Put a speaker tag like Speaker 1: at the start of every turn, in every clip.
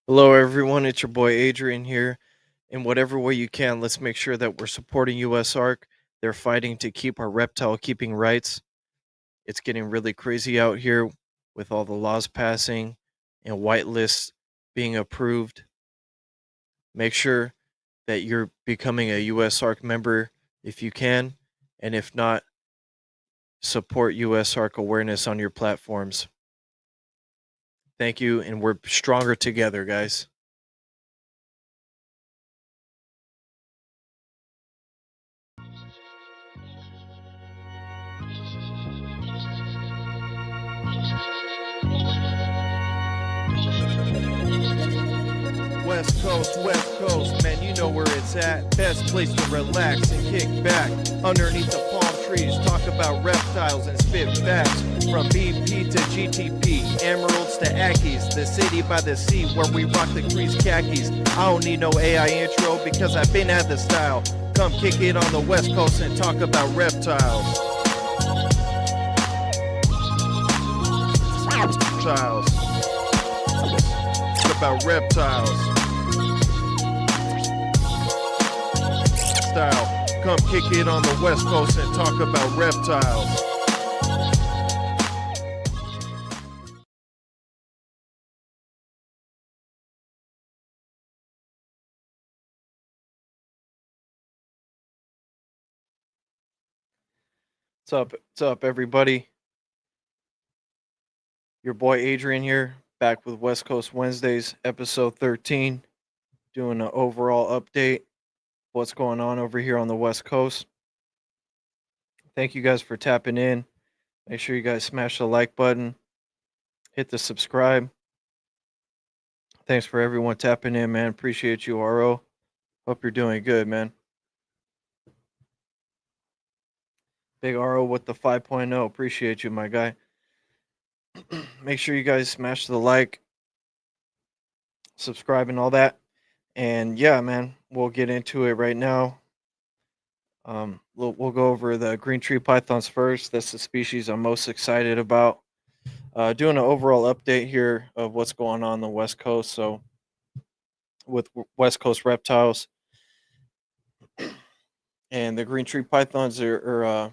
Speaker 1: Hello, everyone. It's your boy Adrian here. In whatever way you can, let's make sure that we're supporting USARC. They're fighting to keep our reptile keeping rights. It's getting really crazy out here with all the laws passing and white lists being approved. Make sure that you're becoming a USARC member if you can, and if not, support USARC awareness on your platforms. Thank you, and we're stronger together, guys. West Coast, man, you know where it's at. Best place to relax and kick back. Underneath the palm trees, talk about reptiles and spit facts. From BP to GTP, Emeralds to Ackies, the city by the sea where we rock the crease khakis. I don't need no AI intro because I've been at the style. Come kick it on the West Coast and talk about reptiles. Reptiles. Talk about reptiles. Style. Come kick it on the West Coast and talk about reptiles. What's up, everybody? Your boy Adrian here, back with West Coast Wednesdays, episode 13, doing an overall update. What's going on over here on the West Coast? Thank you guys for tapping in. Make sure you guys smash the like button, hit the subscribe. Thanks for everyone tapping in, man. Appreciate you, RO. Hope you're doing good, man. Big RO with the 5.0. Appreciate you, my guy. Make sure you guys smash the like, subscribe, and all that. And yeah, man, we'll get into it right now. We'll go over the green tree pythons first. That's the species I'm most excited about. Doing an overall update here of what's going on the West Coast. So, with West Coast reptiles and the green tree pythons are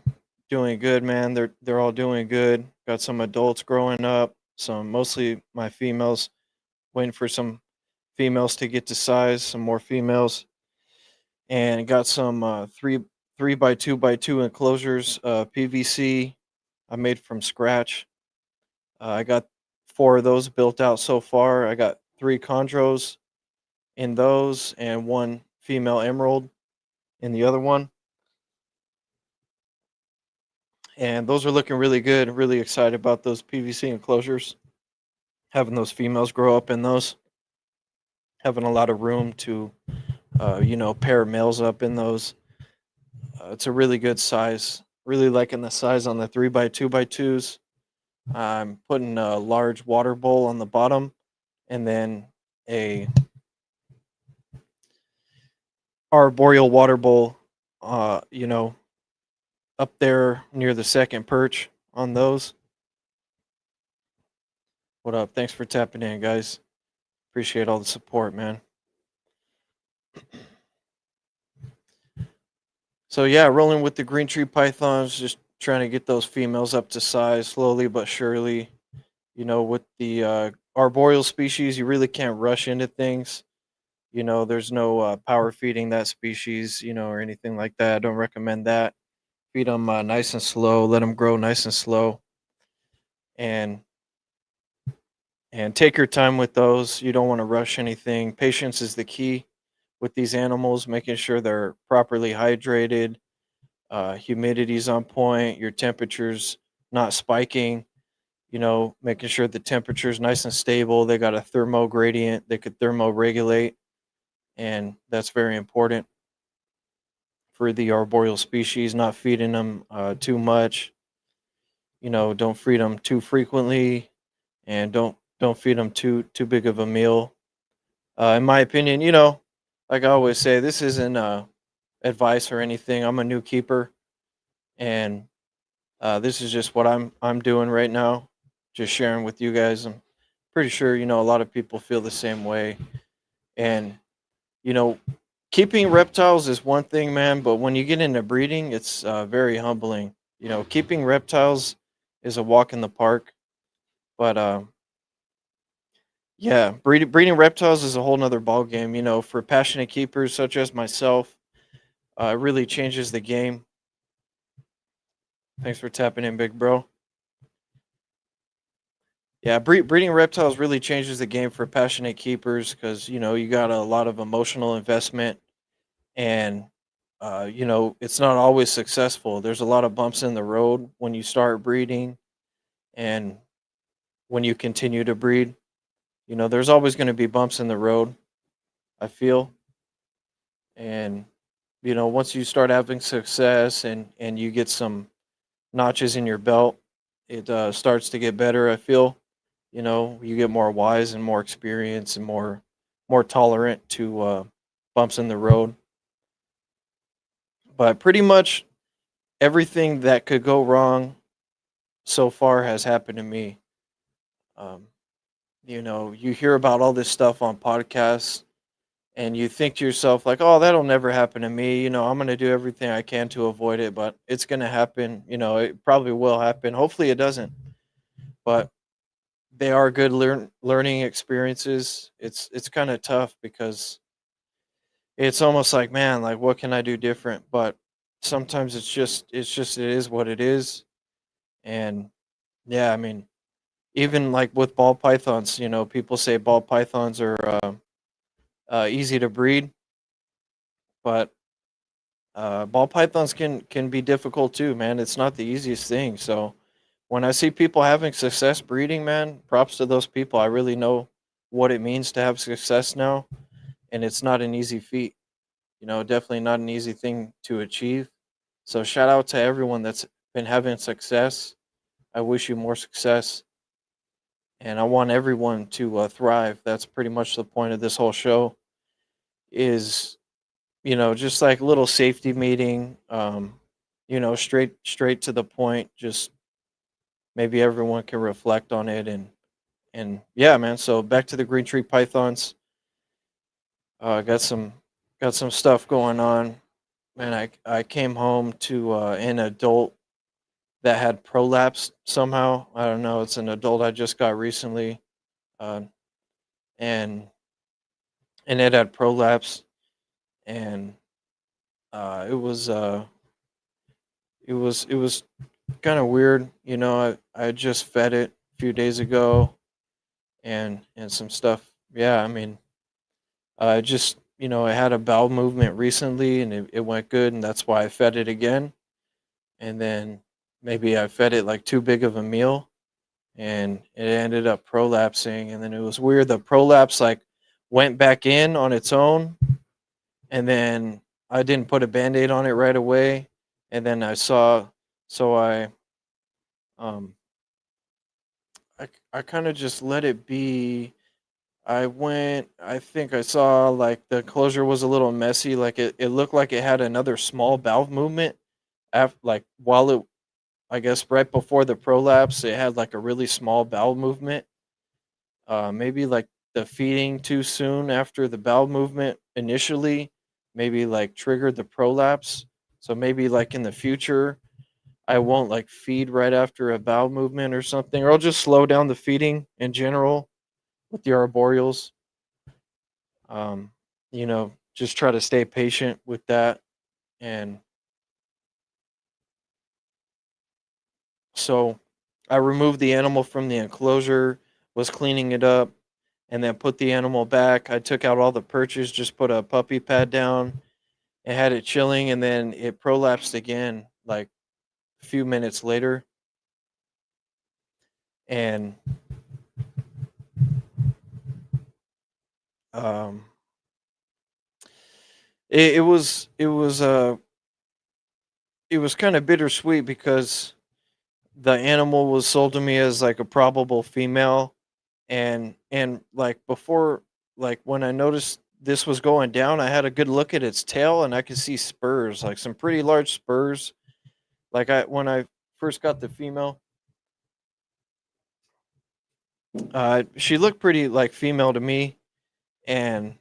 Speaker 1: doing good, man. They're all doing good. Got some adults growing up. Some mostly my females. Waiting for some females to get to size. Some more females, and got some three by two enclosures, PVC. I made from scratch. I got 4 of those built out so far. I got 3 chondros in those and 1 female emerald in the other one. And those are looking really good. Really excited about those PVC enclosures. Having those females grow up in those. Having a lot of room to, pair males up in those. It's a really good size. Really liking the size on the 3 by 2 by 2s. I'm putting a large water bowl on the bottom and then a arboreal water bowl, up there near the second perch on those. What up? Thanks for tapping in, guys. Appreciate all the support, man. So yeah, rolling with the green tree pythons, just trying to get those females up to size slowly but surely. With the arboreal species, you really can't rush into things. There's no power feeding that species, or anything like that. I don't recommend that. Feed them nice and slow. Let them grow nice and slow, and take your time with those. You don't want to rush anything. Patience is the key with these animals. Making sure they're properly hydrated, humidity's on point, your temperatures not spiking. Making sure the temperature's nice and stable. They got a thermo gradient. They could thermoregulate, and that's very important for the arboreal species. Not feeding them too much. Don't feed them too frequently, and don't feed them too big of a meal. In my opinion, like I always say, this isn't advice or anything. I'm a new keeper, and this is just what I'm doing right now. Just sharing with you guys. pretty sure a lot of people feel the same way. And you know, keeping reptiles is one thing, man, but when you get into breeding, it's very humbling. Keeping reptiles is a walk in the park, but yeah, breeding reptiles is a whole nother ball game. For passionate keepers such as myself, it really changes the game. Thanks for tapping in, big bro. Yeah, breeding reptiles really changes the game for passionate keepers because you got a lot of emotional investment, and it's not always successful. There's a lot of bumps in the road when you start breeding, and when you continue to breed. There's always going to be bumps in the road, I feel. And once you start having success and you get some notches in your belt, it starts to get better, I feel. You get more wise and more experience and more tolerant to bumps in the road. But pretty much everything that could go wrong so far has happened to me. Um, you hear about all this stuff on podcasts, and you think to yourself like, "Oh, that'll never happen to me." I'm going to do everything I can to avoid it, but it's going to happen. It probably will happen. Hopefully it doesn't. But they are good learning experiences. It's kind of tough because it's almost like, man, like what can I do different? But sometimes it's just it is what it is. And yeah, I mean, even like with ball pythons, people say ball pythons are easy to breed, but ball pythons can be difficult too, man. It's not the easiest thing. So when I see people having success breeding, man, props to those people. I really know what it means to have success now, and it's not an easy feat. Definitely not an easy thing to achieve. So shout out to everyone that's been having success. I wish you more success, and I want everyone to thrive. That's pretty much the point of this whole show. Is just like a little safety meeting. Straight to the point. Just maybe everyone can reflect on it, and yeah, man. So back to the green tree pythons. Got some stuff going on. Man, I came home to an adult that had prolapsed somehow. I don't know. It's an adult I just got recently, uh, and it had prolapse, and it was kind of weird. I just fed it a few days ago, and some stuff. Yeah, I mean, just I had a bowel movement recently, and it went good, and that's why I fed it again. And then maybe I fed it like too big of a meal, and it ended up prolapsing. And then it was weird. The prolapse like went back in on its own, and then I didn't put a band-aid on it right away. And then so um I kind of just let it be. I think I saw like the closure was a little messy. Like it looked like it had another small valve movement after, like while it, I guess right before the prolapse, it had like a really small bowel movement. Maybe like the feeding too soon after the bowel movement initially, maybe like triggered the prolapse. So maybe like in the future, I won't like feed right after a bowel movement or something, or I'll just slow down the feeding in general with the arboreals. Um, just try to stay patient with that. And so I removed the animal from the enclosure, was cleaning it up, and then put the animal back. I took out all the perches, just put a puppy pad down and had it chilling, and then it prolapsed again like a few minutes later. And um it was kind of bittersweet because the animal was sold to me as like a probable female, and like before, like when I noticed this was going down, I had a good look at its tail, and I could see spurs, like some pretty large spurs. Like I when I first got the female, She looked pretty like female to me, and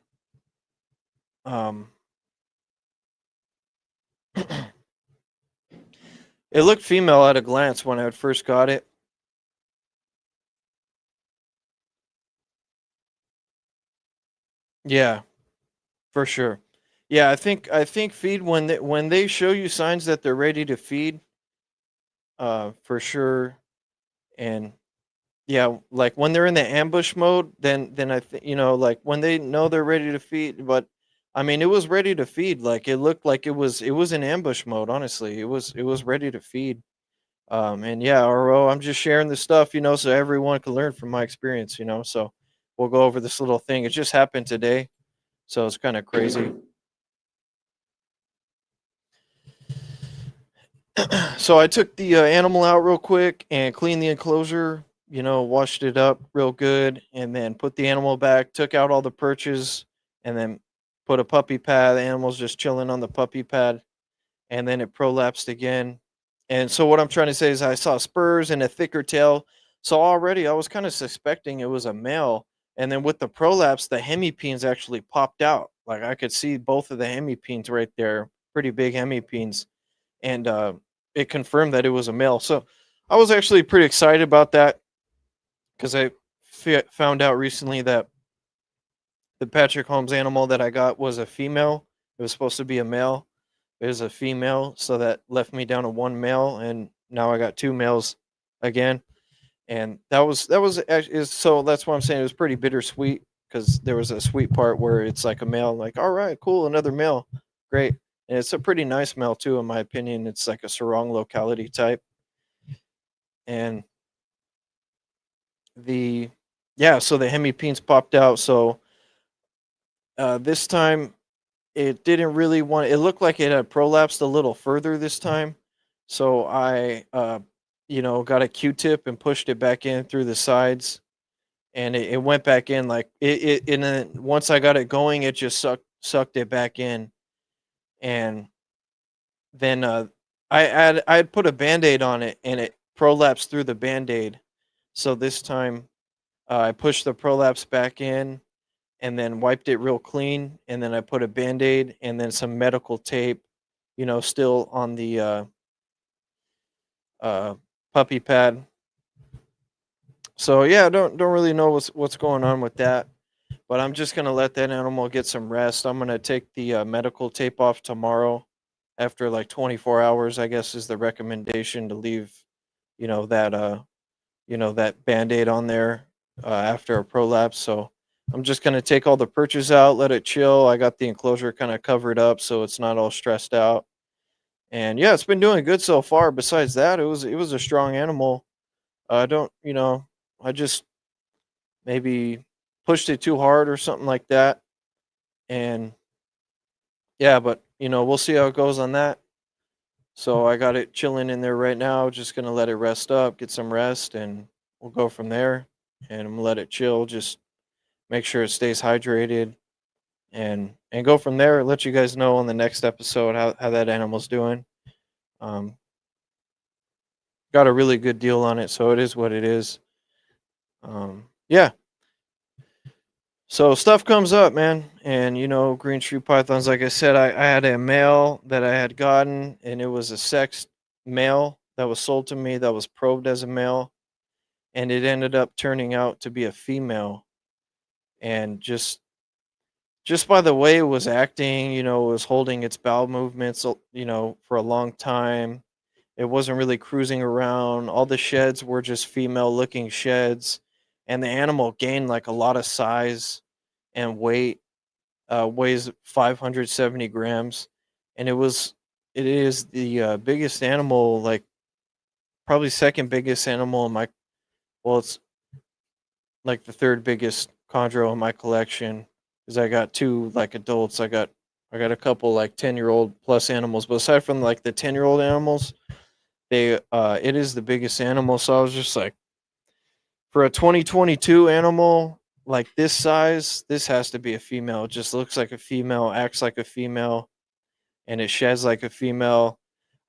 Speaker 1: um, it looked female at a glance when I first got it. Yeah, for sure. Yeah, I think feed when they show you signs that they're ready to feed, for sure. And yeah, like when they're in the ambush mode, then I think like when they know they're ready to feed. But I mean, it was ready to feed. Like it looked like it was in ambush mode. Honestly, it was ready to feed. And yeah, RO, I'm just sharing this stuff, so everyone can learn from my experience. So we'll go over this little thing. It just happened today, so it's kind of crazy. So I took the animal out real quick and cleaned the enclosure. Washed it up real good, and then put the animal back. Took out all the perches, and then put a puppy pad. The animal's just chilling on the puppy pad, and then it prolapsed again. And so what I'm trying to say is I saw spurs and a thicker tail. So already I was kind of suspecting it was a male. And then with the prolapse, the hemipenes actually popped out. Like I could see both of the hemipenes right there, pretty big hemipenes, and it confirmed that it was a male. So I was actually pretty excited about that because I found out recently that the Patrick Holmes animal that I got was a female. It was supposed to be a male. It was a female, so that left me down to one male, and now I got two males again. And so that's why I'm saying it was pretty bittersweet because there was a sweet part where it's like a male, like all right, cool, another male, great, and it's a pretty nice male too, in my opinion. It's like a sarong locality type, and the yeah, so the hemipenes popped out. So this time it didn't really want. It looked like it had prolapsed a little further this time, so I got a Q-tip and pushed it back in through the sides, and it went back in like and then once I got it going, it just sucked it back in. And then I had put a band-aid on it, and it prolapsed through the band-aid. So this time I pushed the prolapse back in and then wiped it real clean, and then I put a band-aid and then some medical tape, still on the uh puppy pad. So yeah, I don't really know what's going on with that. But I'm just gonna let that animal get some rest. I'm gonna take the medical tape off tomorrow, after like 24 hours. I guess is the recommendation to leave, that band-aid on there after a prolapse. So I'm just gonna take all the perches out, let it chill. I got the enclosure kind of covered up so it's not all stressed out. And yeah, it's been doing good so far. Besides that, it was a strong animal. I don't, I just maybe pushed it too hard or something like that. And yeah, but we'll see how it goes on that. So I got it chilling in there right now. Just gonna let it rest up, get some rest, and we'll go from there. And I'm gonna let it chill. Just make sure it stays hydrated, and go from there. Let you guys know on the next episode how that animal's doing. Um, got a really good deal on it, so it is what it is. Yeah. So stuff comes up, man, and green street pythons. Like I said, I had a male that I had gotten, and it was a sex male that was sold to me that was probed as a male, and it ended up turning out to be a female. And just by the way it was acting, it was holding its bowel movements, for a long time. It wasn't really cruising around. All the sheds were just female looking sheds, and the animal gained like a lot of size and weight. Weighs 570 grams, and it is the biggest animal, like probably second biggest animal in my, well, it's like the third biggest chondro in my collection, because I got two like adults. I got a couple like 10-year-old plus animals, but aside from like the 10-year-old animals, they it is the biggest animal. So I was just like, for a 2022 animal like this size, this has to be a female. It just looks like a female, acts like a female, and it sheds like a female.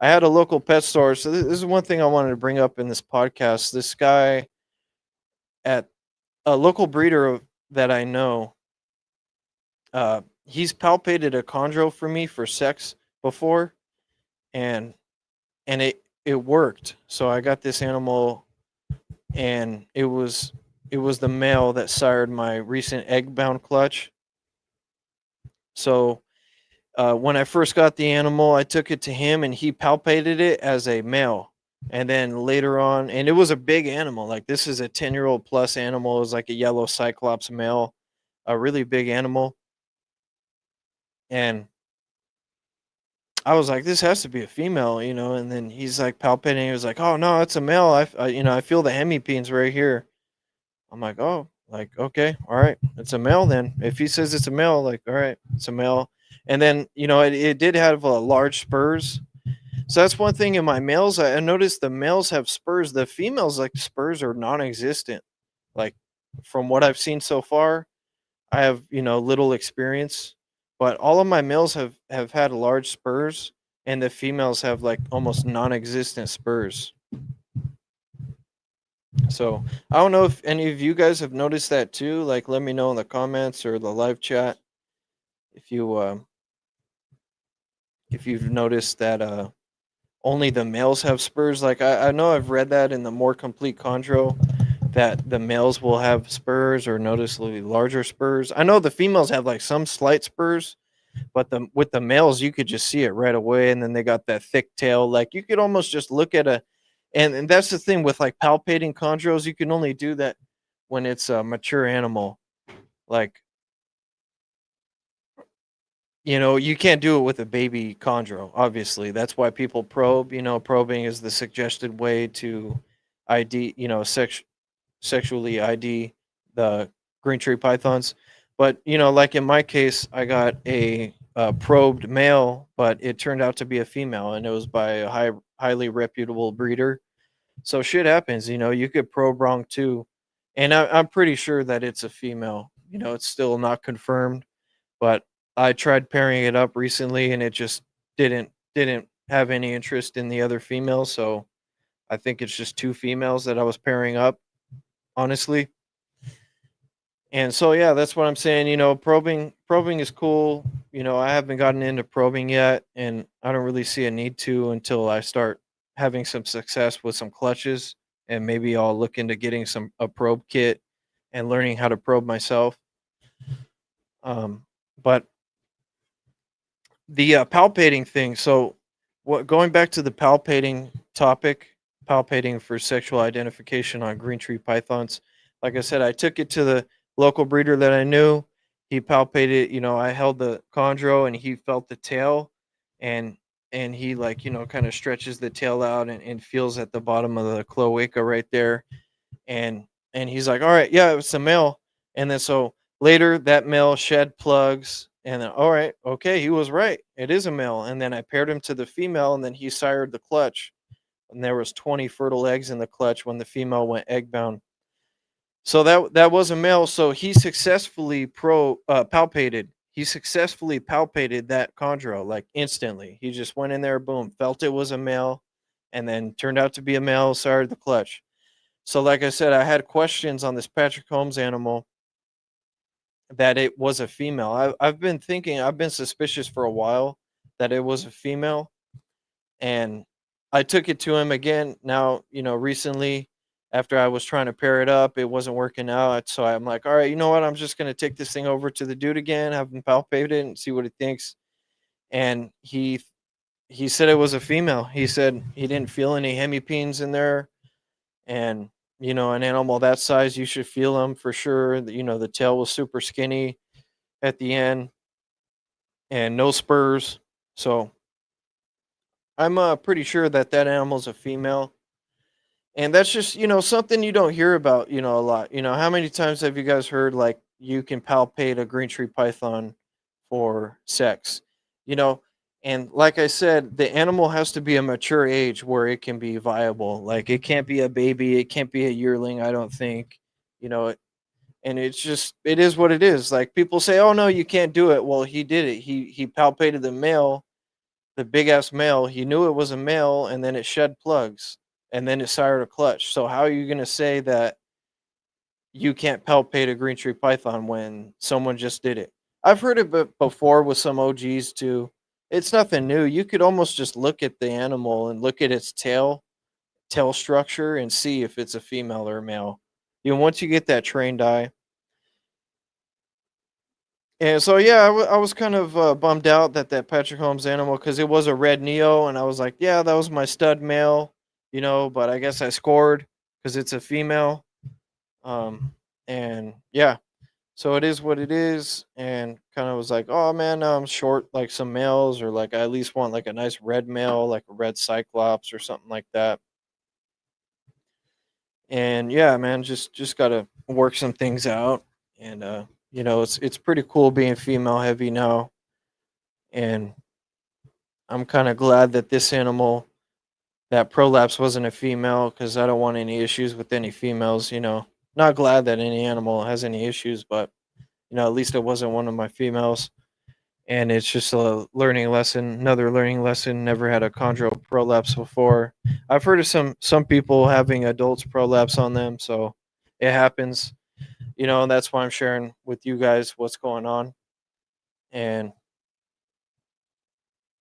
Speaker 1: I had a local pet store. So this is one thing I wanted to bring up in this podcast. This guy at a local breeder that I know, he's palpated a chondro for me for sex before, and it worked. So I got this animal, and it was the male that sired my recent egg bound clutch. So when I first got the animal, I took it to him, and he palpated it as a male. And then later on, and it was a big animal. Like, this is a 10-year-old plus animal. It was like a yellow cyclops male, a really big animal. And I was like, this has to be a female. And then he's like palpating. He was like, oh no, it's a male. I feel the hemipenes right here. I'm like, oh, like, okay, all right, it's a male then. If he says it's a male, like, all right, it's a male. And then, it did have large spurs. So that's one thing in my males. I noticed the males have spurs. The females, like, spurs are non-existent. Like, from what I've seen so far, I have, little experience, but all of my males have had large spurs, and the females have like almost non-existent spurs. So I don't know if any of you guys have noticed that too. Like, let me know in the comments or the live chat if you've noticed that only the males have spurs. Like, I know I've read that in the more complete chondro that the males will have spurs or noticeably larger spurs. I know the females have like some slight spurs, but with the males you could just see it right away. And then they got that thick tail. Like, you could almost just look at and that's the thing with like palpating chondros. You can only do that when it's a mature animal. Like, you can't do it with a baby chondro, obviously. That's why people probe. Probing is the suggested way to ID, sexually ID the green tree pythons. But, like in my case, I got a probed male, but it turned out to be a female, and it was by a highly reputable breeder. So shit happens. You could probe wrong too, and I'm pretty sure that it's a female. It's still not confirmed, but I tried pairing it up recently, and it just didn't have any interest in the other female. So I think it's just two females that I was pairing up, honestly. And so yeah, that's what I'm saying. Probing is cool. I haven't gotten into probing yet, and I don't really see a need to until I start having some success with some clutches, and maybe I'll look into getting a probe kit and learning how to probe myself. But the palpating thing. So, what going back to the palpating topic, palpating for sexual identification on green tree pythons. Like I said, I took it to the local breeder that I knew. He palpated. I held the chondro, and he felt the tail, and he, like, kind of stretches the tail out, and feels at the bottom of the cloaca right there, and he's like, all right, yeah, it's a male. And then so later that male shed plugs, and then, all right, okay, he was right, it is a male. And then I paired him to the female, and then he sired the clutch, and there was 20 fertile eggs in the clutch when the female went egg bound. So that was a male. So he successfully palpated that chondro, like, instantly. He just went in there, boom, felt it was a male, and then turned out to be a male, sired the clutch. So, like I said, I had questions on this Patrick Holmes animal that it was a female. I've been suspicious for a while that it was a female, and I took it to him again now, recently, after I was trying to pair it up. It wasn't working out. So I'm like, all right, you know what? I'm just going to take this thing over to the dude again, have him palpate it, and see what he thinks. And he said it was a female. He said he didn't feel any hemipenes in there, and an animal that size, you should feel them for sure. The tail was super skinny at the end, and no spurs. So I'm pretty sure that animal's a female. And that's just, something you don't hear about, a lot. How many times have you guys heard, like, you can palpate a green tree python for sex? You know, and like I said, the animal has to be a mature age where it can be viable. Like, it can't be a baby, it can't be a yearling, I don't think. You know, and it is what it is. Like, people say, "Oh no, you can't do it." Well, he did it. He palpated the male, the big ass male. He knew it was a male, and then it shed plugs, and then it sired a clutch. So how are you going to say that you can't palpate a green tree python when someone just did it. I've heard of it before with some OGs too. It's nothing new. You could almost just look at the animal and look at its tail structure and see if it's a female or a male. Once you get that trained eye. And so, yeah, I was kind of bummed out that Patrick Holmes animal, because it was a red Neo, and I was like, yeah, that was my stud male, but I guess I scored because it's a female. And yeah, so it is what it is, and kind of was like, oh man, now I'm short like some males, or like I at least want like a nice red male, like a red Cyclops or something like that. And yeah, man, just gotta work some things out, and it's pretty cool being female heavy now, and I'm kind of glad that this animal, that prolapse, wasn't a female, because I don't want any issues with any females. Not glad that any animal has any issues, but at least it wasn't one of my females. And it's just a learning lesson, another learning lesson. Never had a chondro prolapse before. I've heard of some people having adults prolapse on them, so it happens. And that's why I'm sharing with you guys what's going on. And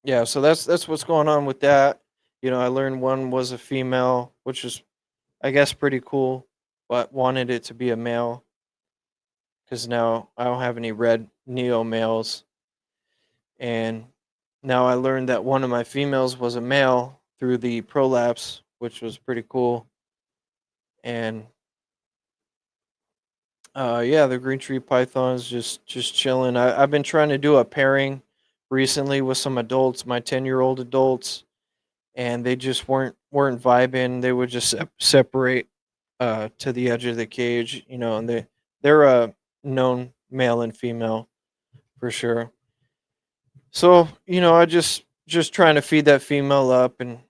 Speaker 1: yeah, so that's what's going on with that. I learned one was a female, which is, I guess, pretty cool, but wanted it to be a male, because now I don't have any red neo males. And now I learned that one of my females was a male through the prolapse, which was pretty cool. And yeah, the green tree pythons just chilling. I've been trying to do a pairing recently with some adults, my 10-year-old adults, and they just weren't vibing. They would just separate to the edge of the cage, and they're a known male and female for sure. So I just trying to feed that female up and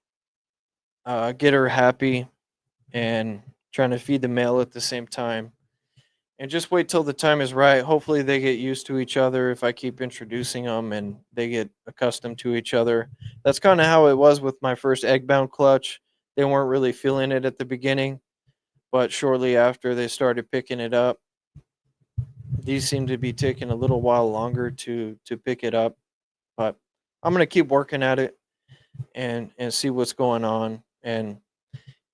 Speaker 1: get her happy, and trying to feed the male at the same time, and just wait till the time is right. Hopefully they get used to each other if I keep introducing them and they get accustomed to each other. That's kind of how it was with my first egg bound clutch. They weren't really feeling it at the beginning, but shortly after they started picking it up. These seem to be taking a little while longer to pick it up, but I'm gonna keep working at it and see what's going on. And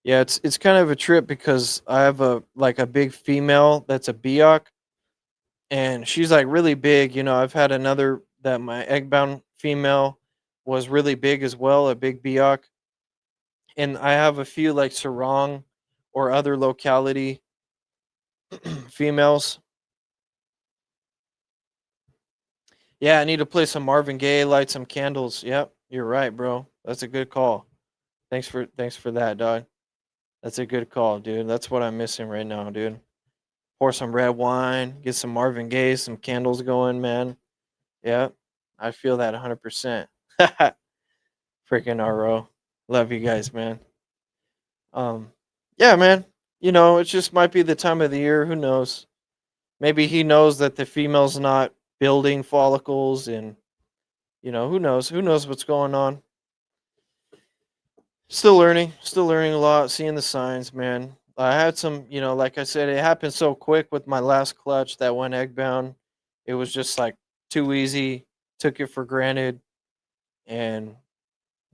Speaker 1: yeah, it's kind of a trip, because I have a big female that's a Biak, and she's like really big. I've had another that my egg bound female was really big as well, a big Biak, and I have a few like sarong or other locality females. Yeah, I need to play some Marvin Gaye, light some candles. Yep, you're right, bro. That's a good call. Thanks for that, dog. That's a good call, dude. That's what I'm missing right now, dude. Pour some red wine, get some Marvin Gaye, some candles going, man. Yeah, I feel that 100%. Freaking RO. Love you guys, man. Um, yeah, man. It just might be the time of the year. Who knows? Maybe he knows that the female's not building follicles, and who knows? Who knows what's going on? Still learning a lot, seeing the signs, man. I had some, like I said, it happened so quick with my last clutch, that one egg bound. It was just like too easy, took it for granted, and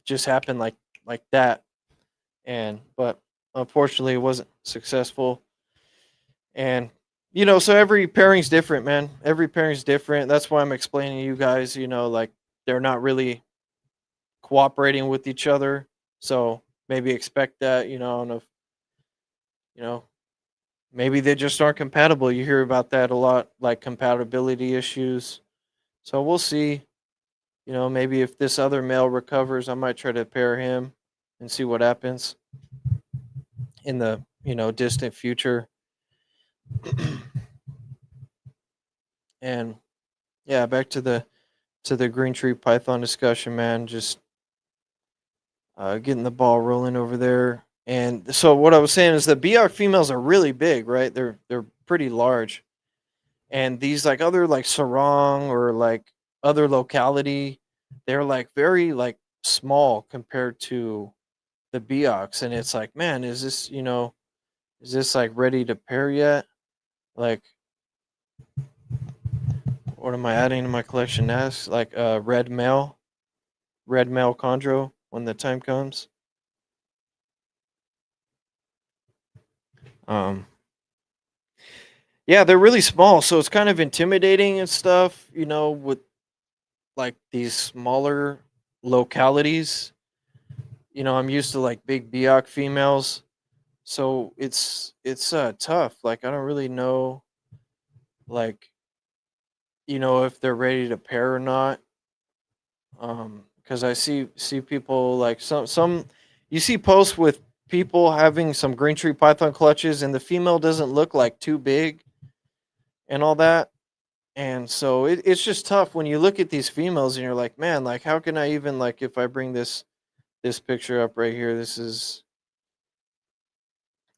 Speaker 1: just happened like that. And but unfortunately it wasn't successful. And so every pairing's different, man. Every pairing's different. That's why I'm explaining to you guys, like they're not really cooperating with each other. So maybe expect that, and if you know maybe they just aren't compatible. You hear about that a lot, like compatibility issues. So we'll see. Maybe if this other male recovers, I might try to pair him and see what happens in the distant future. And yeah, back to the green tree python discussion, man. Just getting the ball rolling over there. And so what I was saying is the BR females are really big, right? They're pretty large. And these like other like sarong or like other locality, they're like very like small compared to the Beox. And it's like, man, is this like ready to pair yet? Like, what am I adding to my collection next? Like red male chondro when the time comes. Um, yeah, they're really small, so it's kind of intimidating and stuff. With like these smaller localities. I'm used to like big Biak females, so it's tough. Like I don't really know, like if they're ready to pair or not. Because I see people like some you see posts with people having some green tree python clutches, and the female doesn't look like too big and all that. And so it's just tough when you look at these females and you're like, man, like how can I even, like, if I bring this picture up right here, this is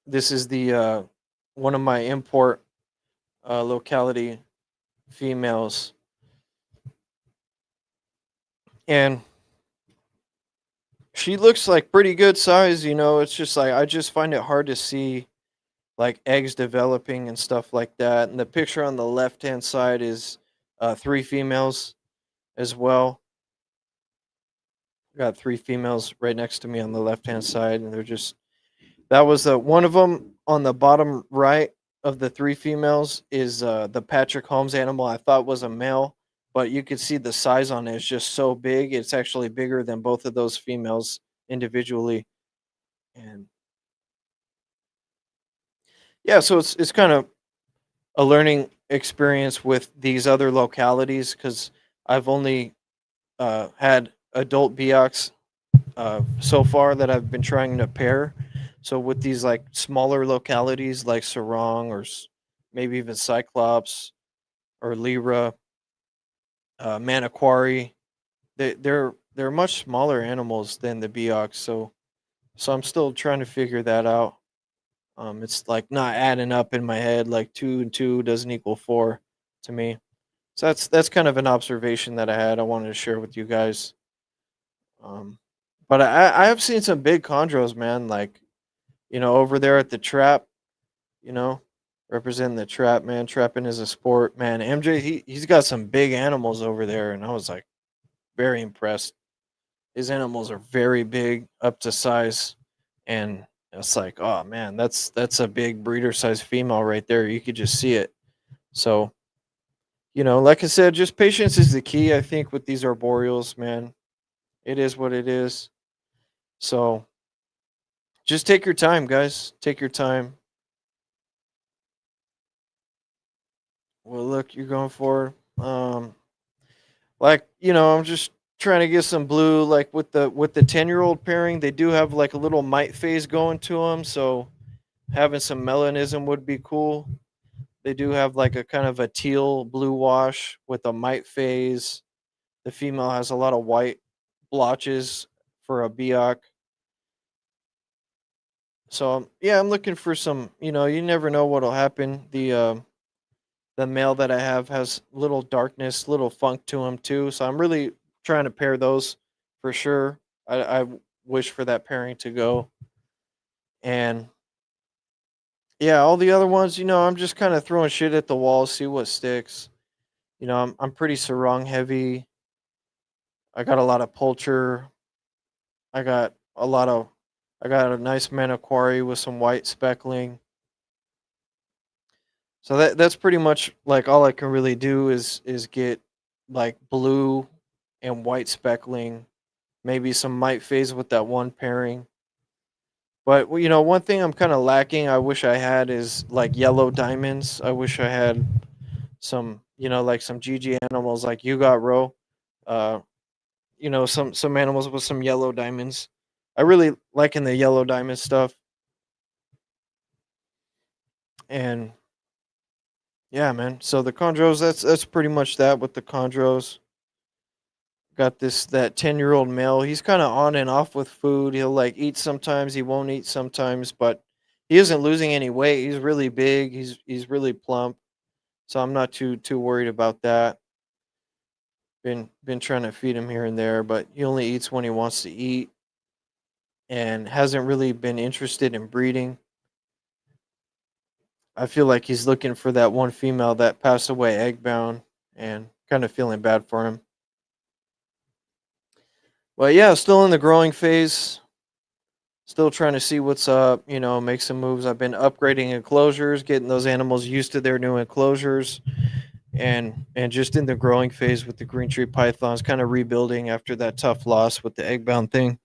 Speaker 1: the one of my import locality females, and she looks like pretty good size. It's just like I just find it hard to see like eggs developing and stuff like that. And the picture on the left hand side is three females as well. Got three females right next to me on the left hand side, and they're just, that was the one of them on the bottom right of the three females is the Patrick Holmes animal I thought was a male, but you could see the size on it is just so big. It's actually bigger than both of those females individually. And yeah, so it's kind of a learning experience with these other localities because I've only had adult Biox so far that I've been trying to pair. So with these like smaller localities like Sarong or maybe even Cyclops or Lyra, Maniquari, they're much smaller animals than the Biox. So I'm still trying to figure that out. It's like not adding up in my head. Like two and two doesn't equal four to me. So that's kind of an observation that I had. I wanted to share with you guys. Um, but I have seen some big chondros, man. Like over there at the trap. You know, representing the trap, man. Trapping is a sport, man. MJ, he's got some big animals over there, and I was like very impressed. His animals are very big, up to size, and it's like, oh man, that's a big breeder size female right there. You could just see it. So like I said, just patience is the key. I think with these arboreals, man, it is what it is. So just take your time, guys. Take your time. Well, look, you're going for. Like, I'm just trying to get some blue. Like with the 10-year-old pairing, they do have like a little mite phase going to them. So having some melanism would be cool. They do have like a kind of a teal blue wash with a mite phase. The female has a lot of white blotches for a Biak. So yeah, I'm looking for some. You never know what'll happen. The male that I have has little darkness, little funk to him too. So I'm really trying to pair those for sure. I wish for that pairing to go. And yeah, all the other ones, I'm just kind of throwing shit at the wall, see what sticks. I'm pretty sarong heavy. I got a lot of poulture. I got a lot of I got a nice maniquari with some white speckling. So that's pretty much like all I can really do is get like blue and white speckling, maybe some mite phase with that one pairing. But well, one thing I'm kind of lacking, I wish I had, is like yellow diamonds. I wish I had some, like some GG animals like you got row. Uh, some animals with some yellow diamonds. I really liking the yellow diamond stuff. And yeah, man. So the chondros, that's pretty much that with the chondros. Got that 10-year-old male. He's kind of on and off with food. He'll like eat sometimes, he won't eat sometimes, but he isn't losing any weight. He's really big. He's really plump. So I'm not too worried about that. Been trying to feed him here and there, but he only eats when he wants to eat and hasn't really been interested in breeding. I feel like he's looking for that one female that passed away egg-bound, and kind of feeling bad for him. But yeah, still in the growing phase. Still trying to see what's up, make some moves. I've been upgrading enclosures, getting those animals used to their new enclosures, and just in the growing phase with the green tree pythons, kind of rebuilding after that tough loss with the egg-bound thing.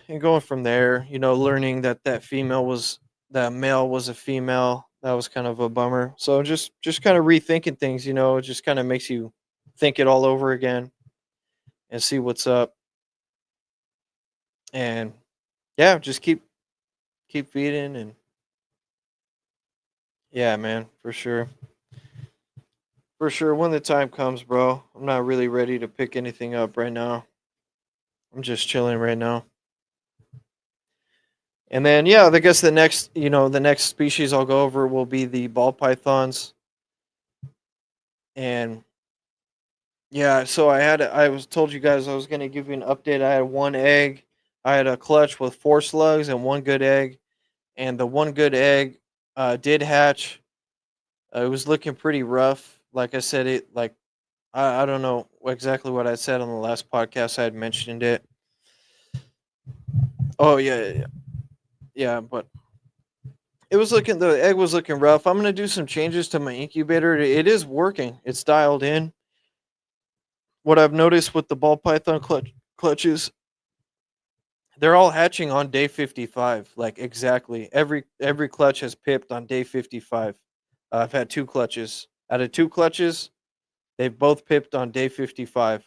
Speaker 1: And going from there, learning that that male was a female. That was kind of a bummer. So just kind of rethinking things. It just kind of makes you think it all over again and see what's up. And yeah, just keep feeding. And yeah, man, for sure. When the time comes, bro, I'm not really ready to pick anything up right now. I'm just chilling right now. And then yeah, I guess the next species I'll go over will be the ball pythons. And yeah, so I was told you guys I was gonna give you an update. I had one egg. I had a clutch with 4 slugs and one good egg. And the one good egg did hatch. It was looking pretty rough. Like I said, I don't know exactly what I said on the last podcast. I had mentioned it. Oh yeah, but the egg was looking rough. I'm gonna do some changes to my incubator. It is working. It's dialed in. What I've noticed with the ball python clutches, they're all hatching on day 55, like exactly. Every clutch has pipped on day 55. I've had 2 clutches. Out of 2 clutches, they've both pipped on day 55.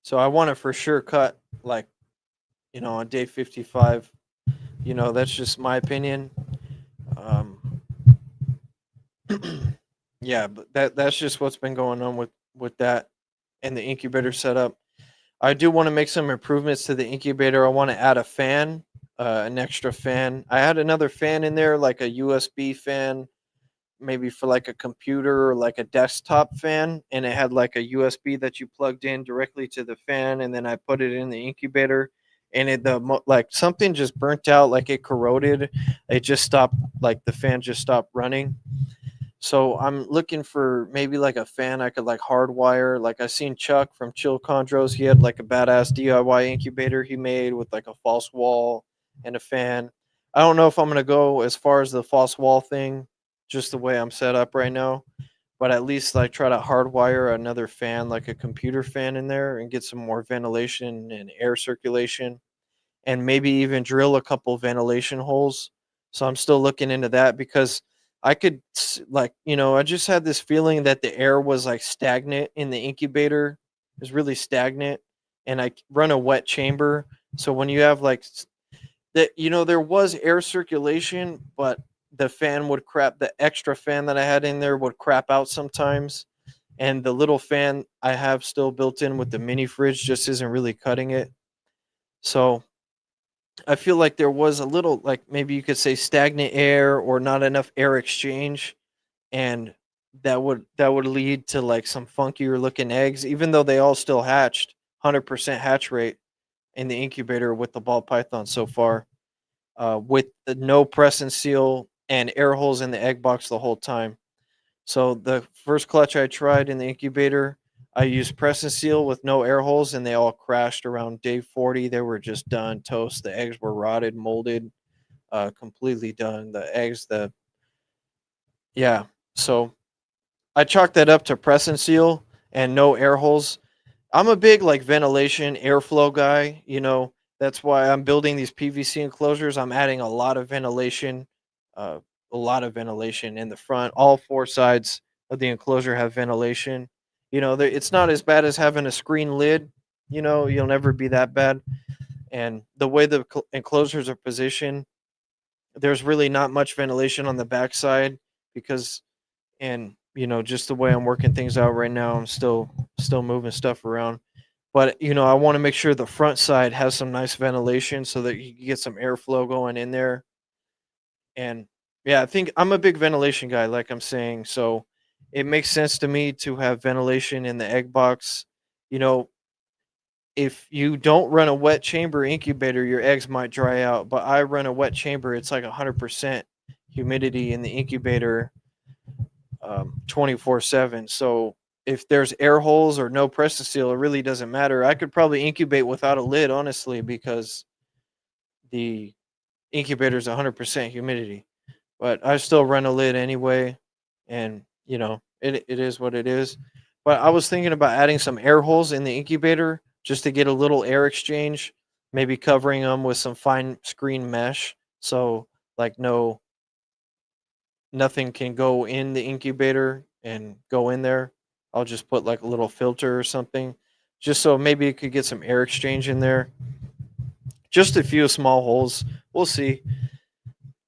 Speaker 1: So I want to for sure cut, like, on day 55. That's just my opinion. Um, yeah, but that's just what's been going on with that and the incubator setup. I do want to make some improvements to the incubator. I want to add a fan, an extra fan. I had another fan in there, like a USB fan, maybe for like a computer or like a desktop fan, and it had like a USB that you plugged in directly to the fan, and then I put it in the incubator, and like something just burnt out, like it corroded. It just stopped, like the fan just stopped running. So I'm looking for maybe like a fan I could like hardwire. Like I seen Chuck from Chill Chondros. He had like a badass DIY incubator he made with like a false wall and a fan. I don't know if I'm gonna go as far as the false wall thing, just the way I'm set up right now. But at least like try to hardwire another fan, like a computer fan in there, and get some more ventilation and air circulation, and maybe even drill a couple ventilation holes. So I'm still looking into that because like, I just had this feeling that the air was like stagnant in the incubator. It was really stagnant, and I run a wet chamber. So when you have like that, there was air circulation, but the extra fan that I had in there would crap out sometimes. And the little fan I have still built in with the mini fridge just isn't really cutting it. So I feel like there was a little, like, maybe you could say stagnant air or not enough air exchange, and that would lead to like some funkier looking eggs, even though they all still hatched 100% hatch rate in the incubator with the ball python so far, with the no press and seal and air holes in the egg box the whole time. So the first clutch I tried in the incubator, I used press and seal with no air holes, and they all crashed around day 40. They were just done toast. The eggs were rotted, molded, completely done. The eggs, the yeah. So I chalked that up to press and seal and no air holes. I'm a big like ventilation, airflow guy. That's why I'm building these PVC enclosures. I'm adding uh, a lot of ventilation in the front. All 4 sides of the enclosure have ventilation. It's not as bad as having a screen lid. You'll never be that bad. And the way the enclosures are positioned, there's really not much ventilation on the backside because, and just the way I'm working things out right now, I'm still moving stuff around. But I want to make sure the front side has some nice ventilation so that you can get some airflow going in there. And yeah, I think I'm a big ventilation guy, like I'm saying. So it makes sense to me to have ventilation in the egg box. You know, if you don't run a wet chamber incubator, your eggs might dry out. But I run a wet chamber; it's like 100% humidity in the incubator, 24/7. So if there's air holes or no press seal, it really doesn't matter. I could probably incubate without a lid, honestly, because the incubator is 100% humidity. But I still run a lid anyway, and it is what it is. But I was thinking about adding some air holes in the incubator just to get a little air exchange, maybe covering them with some fine screen mesh, so like nothing can go in the incubator and go in there. I'll just put like a little filter or something, just so maybe it could get some air exchange in there. Just a few small holes. We'll see.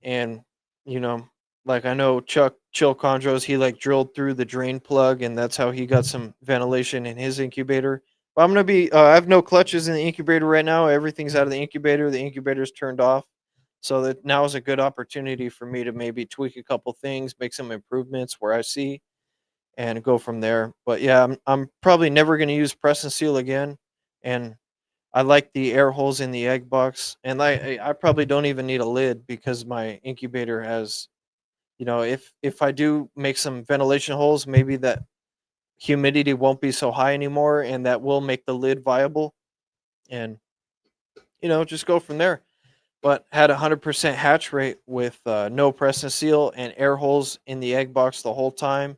Speaker 1: And you know, like I know Chuck Chill Chondros, he like drilled through the drain plug, and that's how he got some ventilation in his incubator. But I'm gonna be. I have no clutches in the incubator right now. Everything's out of the incubator. The incubator's turned off. So that now is a good opportunity for me to maybe tweak a couple things, make some improvements where I see, and go from there. But yeah, I'm probably never going to use press and seal again. And I like the air holes in the egg box, and I probably don't even need a lid because my incubator has, if I do make some ventilation holes, maybe that humidity won't be so high anymore, and that will make the lid viable, and just go from there. But had 100% hatch rate with no press and seal and air holes in the egg box the whole time.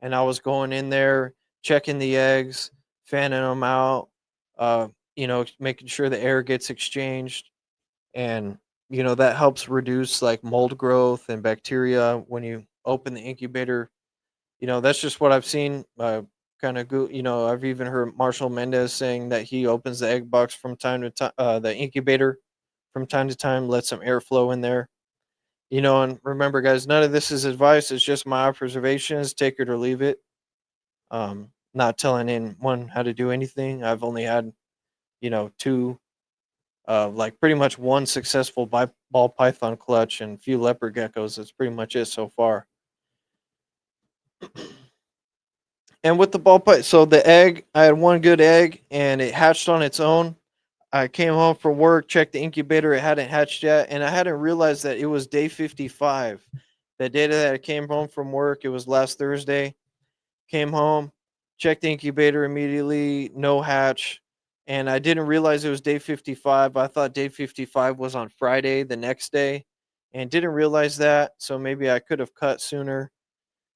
Speaker 1: And I was going in there, checking the eggs, fanning them out, making sure the air gets exchanged. And, that helps reduce like mold growth and bacteria when you open the incubator. That's just what I've seen. Kind of go, I've even heard Marshall Mendez saying that he opens the egg box from time to time, the incubator from time to time, let some airflow in there. And remember, guys, none of this is advice. It's just my observations. Take it or leave it. Not telling anyone how to do anything. I've only had, two, like pretty much one successful ball python clutch and a few leopard geckos. That's pretty much it so far. And with the ball python, so the egg, I had one good egg and it hatched on its own. I came home from work, checked the incubator, it hadn't hatched yet, and I hadn't realized that it was day 55. The day that I came home from work, it was last Thursday. Came home, checked the incubator immediately, no hatch, and I didn't realize it was day 55. I thought day 55 was on Friday, the next day, and didn't realize that, so maybe I could have cut sooner.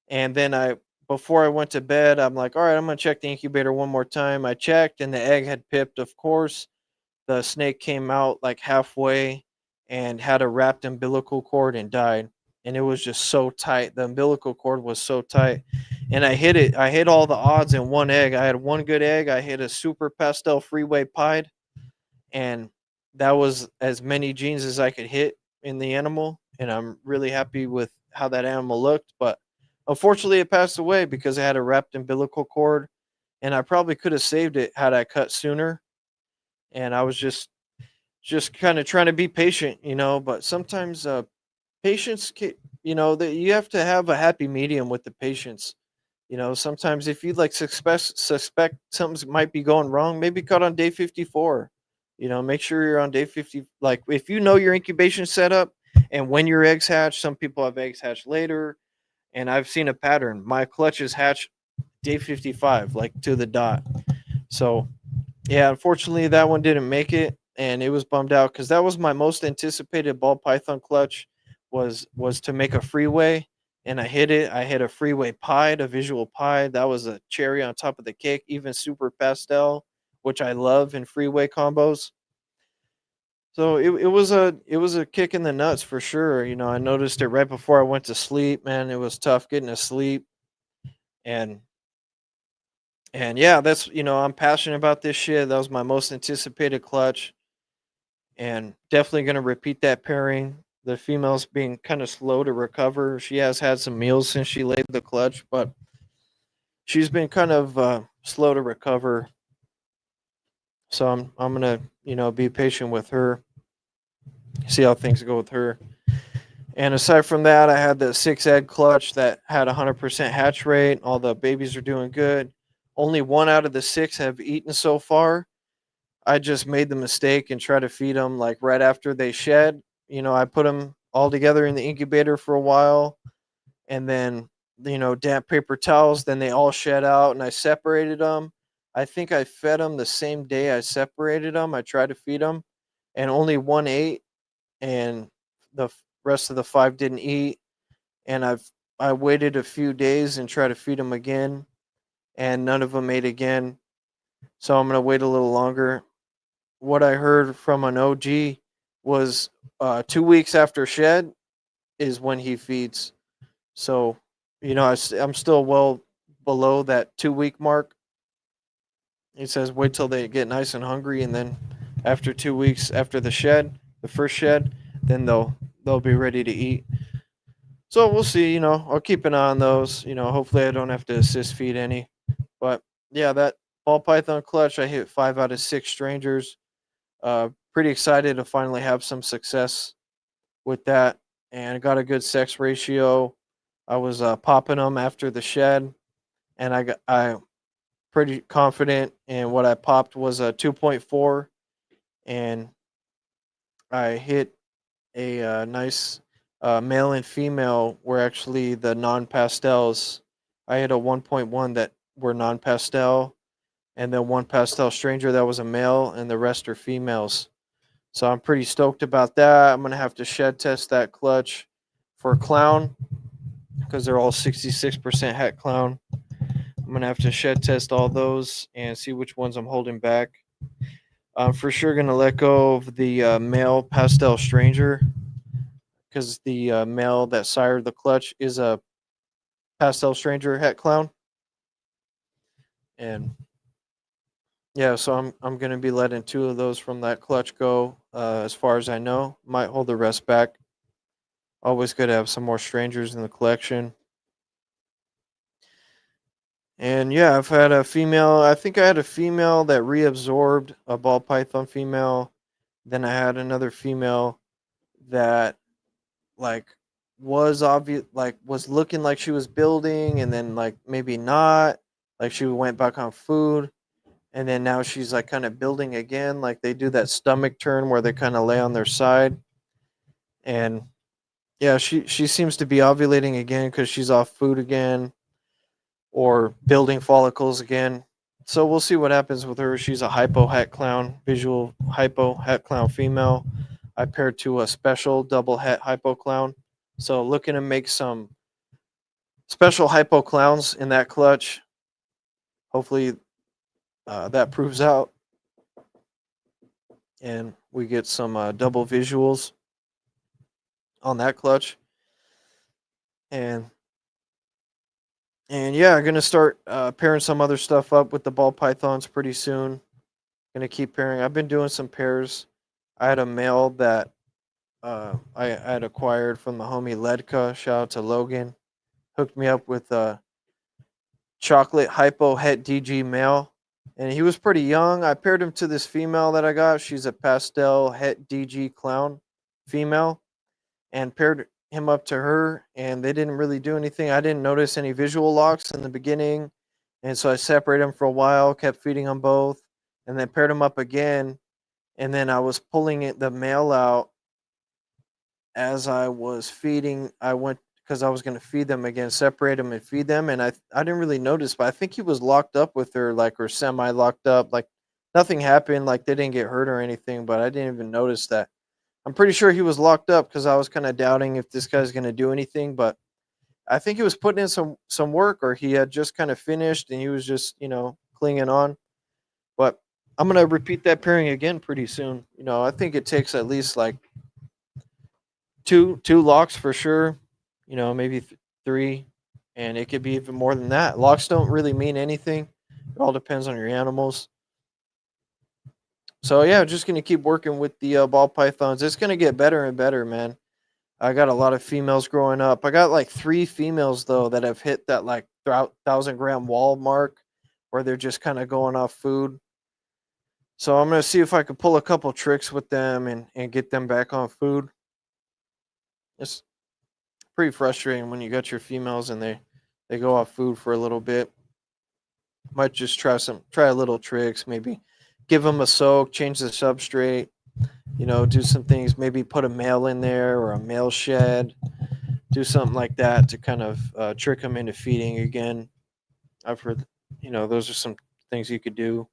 Speaker 1: And then before I went to bed, I'm like, all right, I'm gonna check the incubator one more time. I checked, and the egg had pipped, of course. The snake came out like halfway and had a wrapped umbilical cord and died. And it was just so tight. The umbilical cord was so tight. And I hit it. I hit all the odds in one egg. I had one good egg. I hit a super pastel freeway pied. And that was as many genes as I could hit in the animal. And I'm really happy with how that animal looked. But unfortunately, it passed away because it had a wrapped umbilical cord. And I probably could have saved it had I cut sooner. And I was just kind of trying to be patient, but sometimes patience that you have to have a happy medium with the patience. Sometimes if you like suspect something might be going wrong, maybe cut on day 54. Make sure you're on day 50. Like if you know your incubation setup and when your eggs hatch, some people have eggs hatch later, and I've seen a pattern. My clutches hatch day 55, like to the dot. So yeah, unfortunately, that one didn't make it, and it was bummed out because that was my most anticipated ball python clutch, was to make a freeway, and I hit it. I hit a freeway pied, a visual pied. That was a cherry on top of the cake. Even super pastel, which I love in freeway combos. So it was a kick in the nuts for sure. I noticed it right before I went to sleep. Man, it was tough getting to sleep, and yeah, that's I'm passionate about this shit. That was my most anticipated clutch, and definitely gonna repeat that pairing. The female's being kind of slow to recover. She has had some meals since she laid the clutch, but she's been kind of slow to recover. So I'm gonna be patient with her, see how things go with her. And aside from that, I had the 6 egg clutch that had 100% hatch rate. All the babies are doing good. Only one out of the 6 have eaten so far. I just made the mistake and try to feed them like right after they shed. I put them all together in the incubator for a while, and then damp paper towels. Then they all shed out, and I separated them. I think I fed them the same day I separated them. I tried to feed them, and only one ate, and rest of the five didn't eat. And I waited a few days and tried to feed them again, and none of them ate again. So I'm gonna wait a little longer. What I heard from an OG was 2 weeks after shed is when he feeds. So, I'm still well below that 2 week mark. He says wait till they get nice and hungry, and then after 2 weeks after the first shed, then they'll be ready to eat. So we'll see. I'll keep an eye on those. Hopefully I don't have to assist feed any. But yeah, that ball python clutch, I hit 5 out of 6 strangers. Pretty excited to finally have some success with that, and I got a good sex ratio. I was popping them after the shed, and I pretty confident in what I popped was a 2.4, and I hit a nice male and female were actually the non-pastels. I hit a 1.1 that were non-pastel, and then one pastel stranger that was a male, and the rest are females. So I'm pretty stoked about that. I'm gonna have to shed test that clutch for clown because they're all 66% het clown. I'm gonna have to shed test all those and see which ones I'm holding back. I'm for sure gonna let go of the male pastel stranger because the male that sired the clutch is a pastel stranger het clown, and yeah, so I'm gonna be letting 2 of those from that clutch go. As far as I know, might hold the rest back. Always good to have some more strangers in the collection. And yeah, I've had a female. I think I had a female that reabsorbed a ball python female. Then I had another female that like was obvious, like was looking like she was building, and then like maybe not. Like she went back on food, and then now she's like kind of building again. Like they do that stomach turn where they kind of lay on their side, and yeah, she seems to be ovulating again because she's off food again or building follicles again. So we'll see what happens with her. She's a hypo het clown, visual hypo het clown female. I paired to a special double het hypo clown. So looking to make some special hypo clowns in that clutch. Hopefully that proves out and we get some double visuals on that clutch. And yeah, I'm gonna start pairing some other stuff up with the ball pythons pretty soon. Gonna keep pairing. I've been doing some pairs. I had a male that I had acquired from the homie Ledka. Shout out to Logan. Hooked me up with a chocolate hypo het DG male, and he was pretty young. I paired him to this female that I got. She's a pastel het DG clown female, and paired him up to her, and they didn't really do anything. I didn't notice any visual locks in the beginning, and so I separated them for a while, kept feeding them both, and then paired them up again, and then I was pulling the male out as I was feeding. I went because I was going to feed them again, separate them and feed them, and I didn't really notice, but I think he was locked up with her, like, or semi locked up, like nothing happened, like they didn't get hurt or anything, but I didn't even notice that. I'm pretty sure he was locked up because I was kind of doubting if this guy's going to do anything, but I think he was putting in some work, or he had just kind of finished and he was just clinging on. But I'm gonna repeat that pairing again pretty soon. I think it takes at least like two locks for sure. Maybe three, and it could be even more than that. Locks don't really mean anything. It all depends on your animals. So yeah, just gonna keep working with the ball pythons. It's gonna get better and better, man. I got a lot of females growing up. I got like 3 females though that have hit that like 1,000 gram wall mark, where they're just kind of going off food. So I'm gonna see if I can pull a couple tricks with them and get them back on food. It's pretty frustrating when you got your females and they go off food for a little bit. Might just try a little tricks, maybe give them a soak, change the substrate, do some things, maybe put a male in there or a male shed, do something like that to kind of trick them into feeding again. I've heard, those are some things you could do.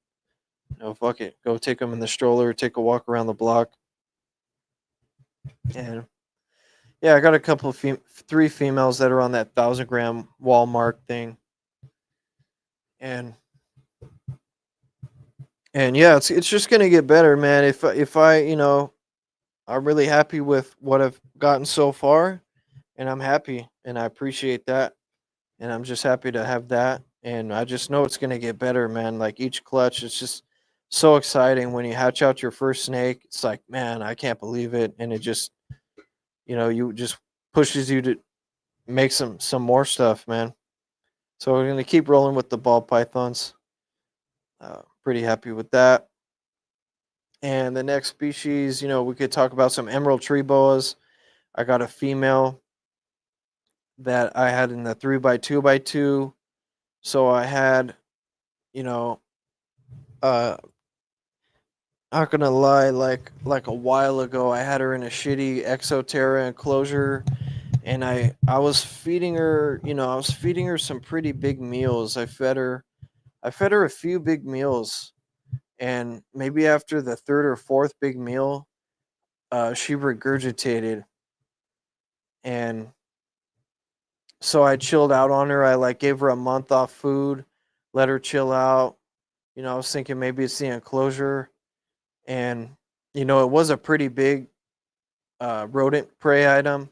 Speaker 1: Fuck it, go take them in the stroller, take a walk around the block, and yeah, I got a couple of 3 females that are on that 1,000 gram wall mark thing, and yeah, it's just gonna get better, man. If I I'm really happy with what I've gotten so far, and I'm happy, and I appreciate that, and I'm just happy to have that, and I just know it's gonna get better, man. Like each clutch, it's just so exciting when you hatch out your first snake. It's like, man, I can't believe it, and it just you just pushes you to make some more stuff, man. So we're gonna keep rolling with the ball pythons. Pretty happy with that. And the next species, we could talk about some emerald tree boas. I got a female that I had in the 3x2x2. So I had, you know, uh, not gonna lie, like a while ago, I had her in a shitty Exoterra enclosure, and I was feeding her, I was feeding her some pretty big meals. I fed her a few big meals, and maybe after the third or fourth big meal, she regurgitated, and so I chilled out on her. I like gave her a month off food, let her chill out. I was thinking maybe it's the enclosure, and it was a pretty big rodent prey item.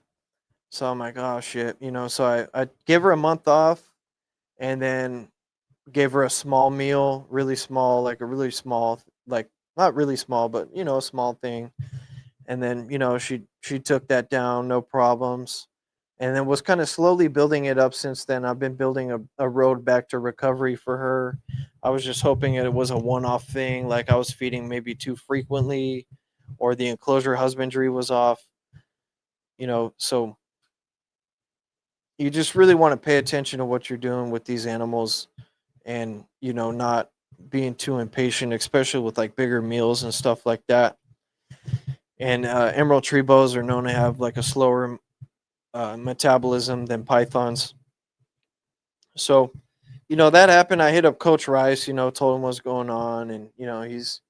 Speaker 1: So I'm like, oh shit, So I gave her a month off, and then gave her a small meal, really small, like a really small, like not really small, but a small thing. And then she took that down, no problems, and then was kind of slowly building it up since then. I've been building a road back to recovery for her. I was just hoping it was a one-off thing, like I was feeding maybe too frequently, or the enclosure husbandry was off. So you just really want to pay attention to what you're doing with these animals, and not being too impatient, especially with like bigger meals and stuff like that. And emerald tree boas are known to have like a slower metabolism than pythons. So, that happened. I hit up Coach Rice, told him what's going on, and he's,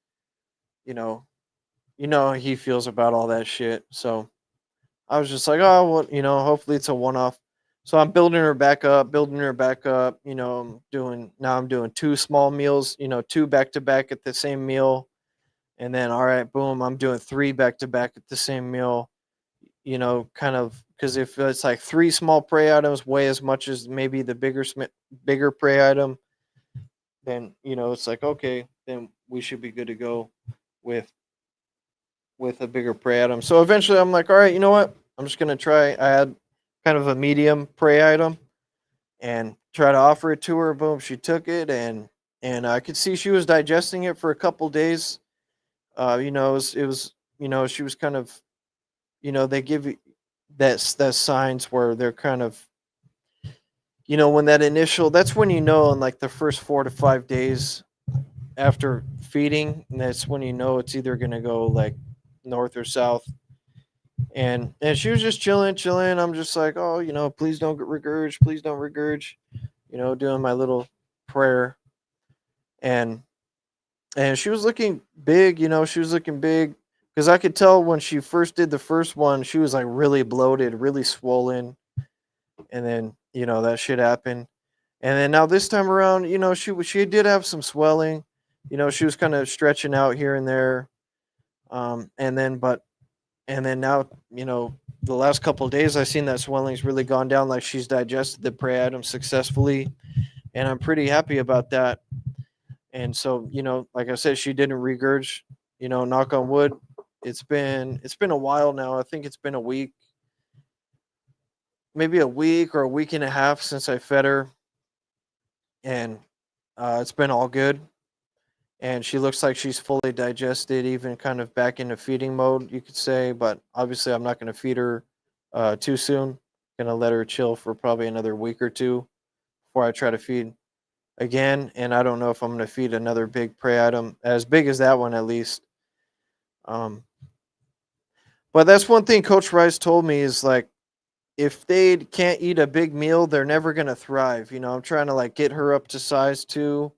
Speaker 1: you know, how he feels about all that shit. So I was just like, oh, well, hopefully it's a one-off. So I'm building her back up, building her back up. I'm doing 2 small meals, 2 back-to-back at the same meal, and then all right, boom, I'm doing 3 back-to-back at the same meal. Kind of, because if it's like 3 small prey items weigh as much as maybe the bigger prey item, then it's like, okay, then we should be good to go with a bigger prey item. So eventually I'm like, all right, you know what? I'm just gonna try add kind of a medium prey item and try to offer it to her. Boom, she took it, and I could see she was digesting it for a couple days. It was she was kind of, they give you that signs where they're kind of, when that initial, that's when in like the first 4 to 5 days after feeding, and that's when it's either gonna go like north or south. And she was just chilling. I'm just like, oh, please don't regurge, please don't regurge, doing my little prayer. And and she was looking big, she was looking big, because I could tell when she first did the first one, she was like really bloated, really swollen, and then that shit happened. And then now this time around, she did have some swelling, she was kind of stretching out here and there, and then now, the last couple of days, I've seen that swelling's really gone down, like she's digested the prey item successfully, and I'm pretty happy about that. And so, like I said, she didn't regurge, knock on wood. It's been a while now. I think it's been a week, maybe a week or a week and a half since I fed her, and it's been all good. And she looks like she's fully digested, even kind of back into feeding mode, you could say. But obviously, I'm not going to feed her too soon. Going to let her chill for probably another week or two before I try to feed. again, and I don't know if I'm going to feed another big prey item as big as that one at least. Um, but that's one thing Coach Rice told me is like if they can't eat a big meal, they're never going to thrive. I'm trying to like get her up to size too.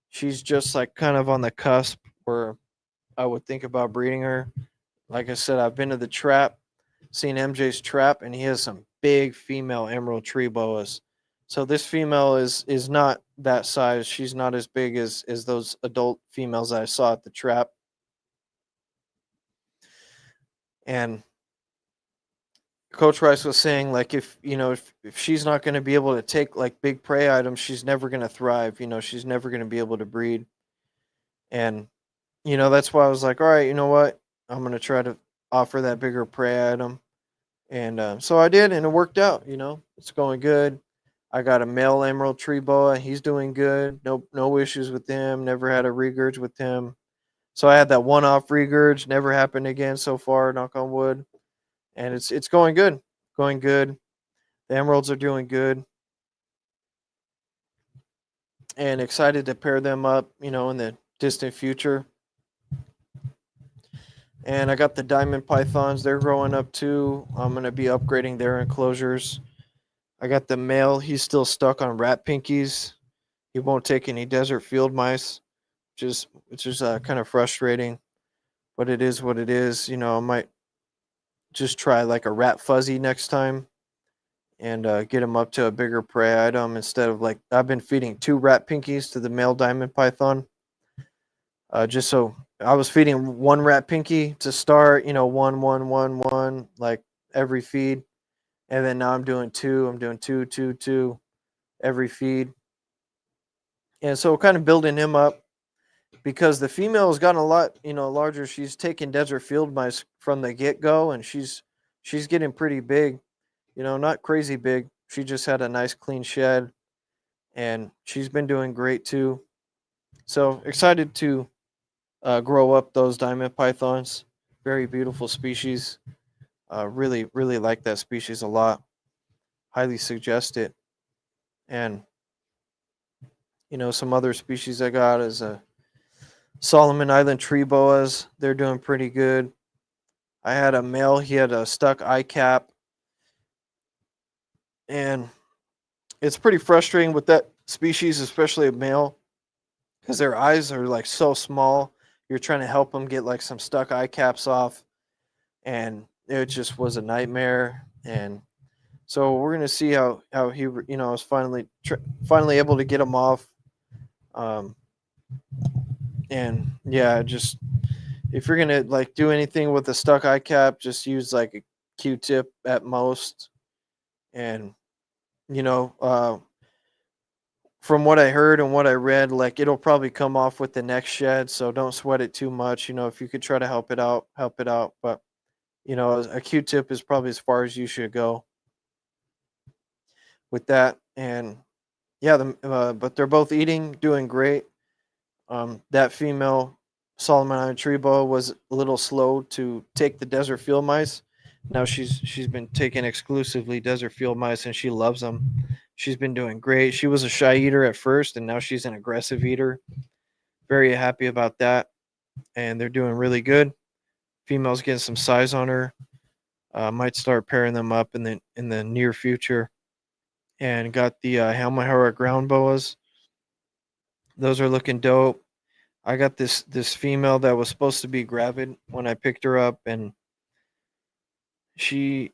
Speaker 1: She's just like kind of on the cusp where I would think about breeding her. Like I said, I've been to the trap, seen MJ's trap, and he has some big female emerald tree boas. So this female is not that size. She's not as big as those adult females I saw at the trap. And Coach Rice was saying like if she's not going to be able to take like big prey items, she's never going to thrive. She's never going to be able to breed. And that's why I was like, all right, you know what? I'm going to try to offer that bigger prey item. And so I did, and it worked out. It's going good. I got a male emerald tree boa. He's doing good. No issues with him. Never had a regurg with him. So I had that one-off regurg. Never happened again so far. Knock on wood. And it's going good. Going good. The emeralds are doing good. And excited to pair them up. In the distant future. And I got the diamond pythons. They're growing up too. I'm going to be upgrading their enclosures. I got the male. He's still stuck on rat pinkies. He won't take any desert field mice, which is kind of frustrating. But it is what it is. I might just try like a rat fuzzy next time and get him up to a bigger prey item instead of like I've been feeding 2 rat pinkies to the male diamond python. Just so I was feeding 1 rat pinky to start, one, one, one, one, like every feed. And then now I'm doing 2. I'm doing 2, 2, 2 every feed. And so kind of building him up because the female has gotten a lot, larger. She's taken desert field mice from the get-go and she's getting pretty big, not crazy big. She just had a nice clean shed and she's been doing great too. So excited to grow up those diamond pythons. Very beautiful species. Really, really like that species a lot. Highly suggest it. And some other species I got is a Solomon Island tree boas. They're doing pretty good. I had a male. He had a stuck eye cap, and it's pretty frustrating with that species, especially a male, because their eyes are like so small. You're trying to help them get like some stuck eye caps off, and it just was a nightmare. And so we're gonna see how he was finally able to get him off. And yeah, just if you're gonna like do anything with a stuck eye cap, just use like a Q-tip at most. And you know, uh, from what I heard and what I read, like it'll probably come off with the next shed, so don't sweat it too much. If you could try to help it out, help it out. But a Q-tip is probably as far as you should go with that. And yeah, but they're both eating, doing great. That female Solomon Island tree boa was a little slow to take the desert field mice. Now she's been taking exclusively desert field mice and she loves them. She's been doing great. She was a shy eater at first and now she's an aggressive eater. Very happy about that. And they're doing really good. Female's getting some size on her. Might start pairing them up in the near future. And got the Halmahera ground boas. Those are looking dope. I got this female that was supposed to be gravid when I picked her up, and she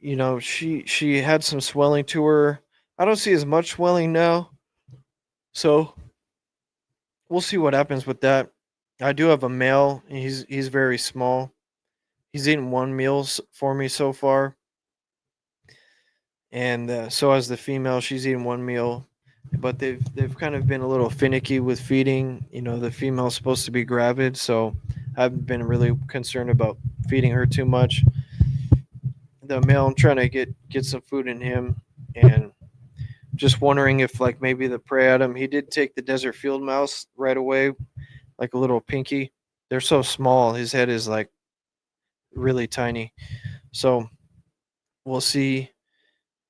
Speaker 1: had some swelling to her. I don't see as much swelling now, so we'll see what happens with that. I do have a male. He's very small. He's eaten 1 meal for me so far, and so has the female. She's eaten 1 meal, but they've kind of been a little finicky with feeding. The female's supposed to be gravid, so I've been really concerned about feeding her too much. The male, I'm trying to get some food in him, and just wondering if like maybe the prey item. He did take the desert field mouse right away, like a little pinky. They're so small. His head is like really tiny. So we'll see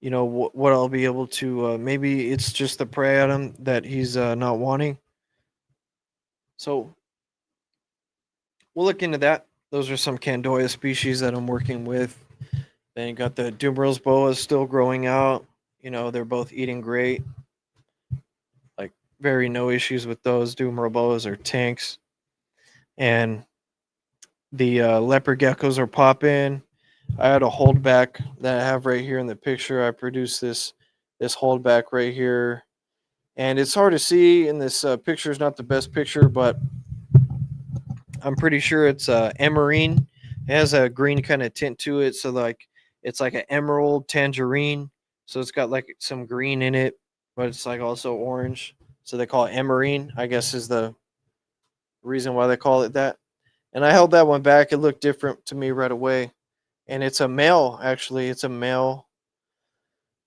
Speaker 1: what I'll be able to, maybe it's just the prey item that he's not wanting. So we'll look into that. Those are some Candoya species that I'm working with. Then you got the Dumerils Boas still growing out. They're both eating great. Like, very no issues with those. Dumeril Boas are tanks. And the leopard geckos are popping. I had a holdback that I have right here in the picture. I produced this holdback right here, and it's hard to see in this picture. Is not the best picture, but I'm pretty sure it's emerine. It has a green kind of tint to it, so like it's like an emerald tangerine. So it's got like some green in it, but it's like also orange. So they call it emerine, I guess, is the reason why they call it that. And I held that one back. It looked different to me right away. And it's a male, actually. It's a male.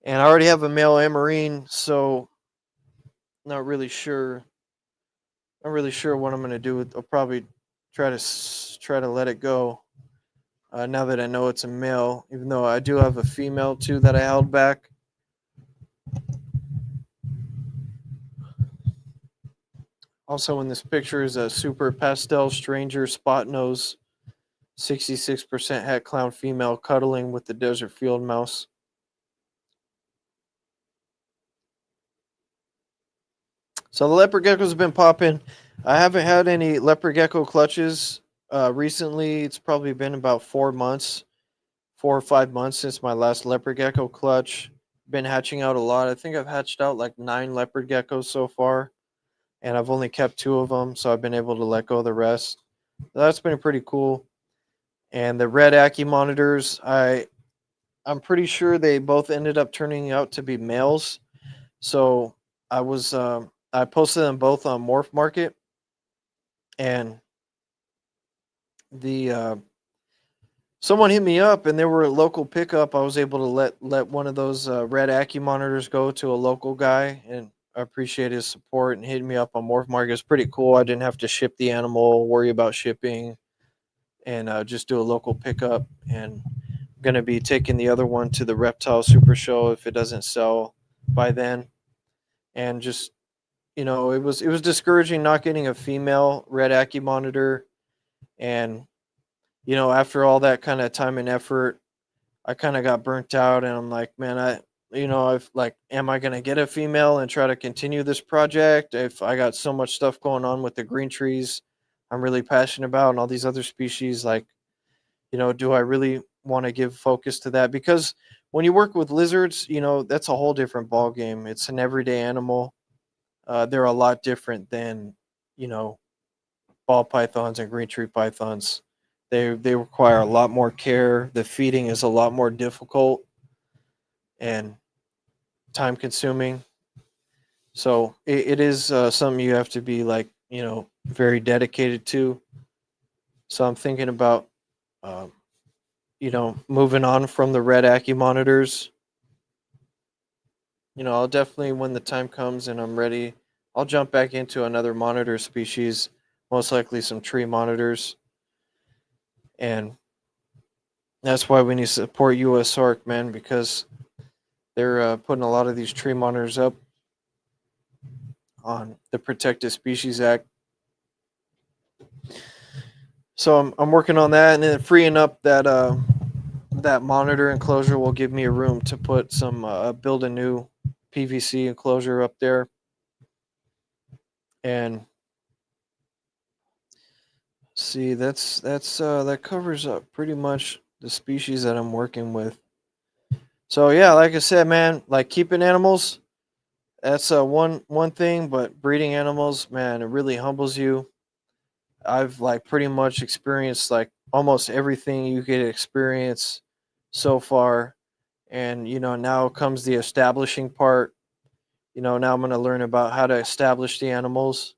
Speaker 1: And I already have a male emerine, so not really sure. Not really sure what I'm gonna do with. I'll probably try to let it go. Now that I know it's a male, even though I do have a female too that I held back. Also in this picture is a super pastel stranger spot nose, 66% het clown female cuddling with the desert field mouse. So the leopard geckos have been popping. I haven't had any leopard gecko clutches recently. It's probably been about 4 months, 4 or 5 months since my last leopard gecko clutch. Been hatching out a lot. I think I've hatched out like 9 leopard geckos so far, and I've only kept 2 of them, so I've been able to let go of the rest. That's been pretty cool. And the red Ackie Monitors, I'm pretty sure they both ended up turning out to be males. So I posted them both on Morph Market, and the someone hit me up, and they were a local pickup. I was able to let one of those red Ackie Monitors go to a local guy, and I appreciate his support and hitting me up on Morph Market. It's pretty cool. I didn't have to ship the animal, worry about shipping, and just do a local pickup. And I'm gonna be taking the other one to the Reptile Super Show if it doesn't sell by then. And just, it was discouraging not getting a female red Ackie Monitor. And after all that kind of time and effort, I kind of got burnt out, and I'm like, man, I've like, am I gonna get a female and try to continue this project if I got so much stuff going on with the green trees I'm really passionate about and all these other species? Like, do I really want to give focus to that? Because when you work with lizards, that's a whole different ball game. It's an everyday animal. They're a lot different than, you know, ball pythons and green tree pythons. They require a lot more care. The feeding is a lot more difficult and time consuming. So it is something you have to be like, very dedicated to. So I'm thinking about, um, moving on from the red Ackie monitors. I'll definitely, when the time comes and I'm ready, I'll jump back into another monitor species, most likely some tree monitors. And that's why we need to support USARC, man, because they're putting a lot of these tree monitors up on the Protected Species Act. So I'm working on that, and then freeing up that monitor enclosure will give me a room to put some build a new PVC enclosure up there. And see, that covers up pretty much the species that I'm working with. So yeah, like I said, man, like keeping animals, that's one thing, but breeding animals, man, it really humbles you. I've like pretty much experienced like almost everything you could experience so far. And now comes the establishing part. Now I'm going to learn about how to establish the animals.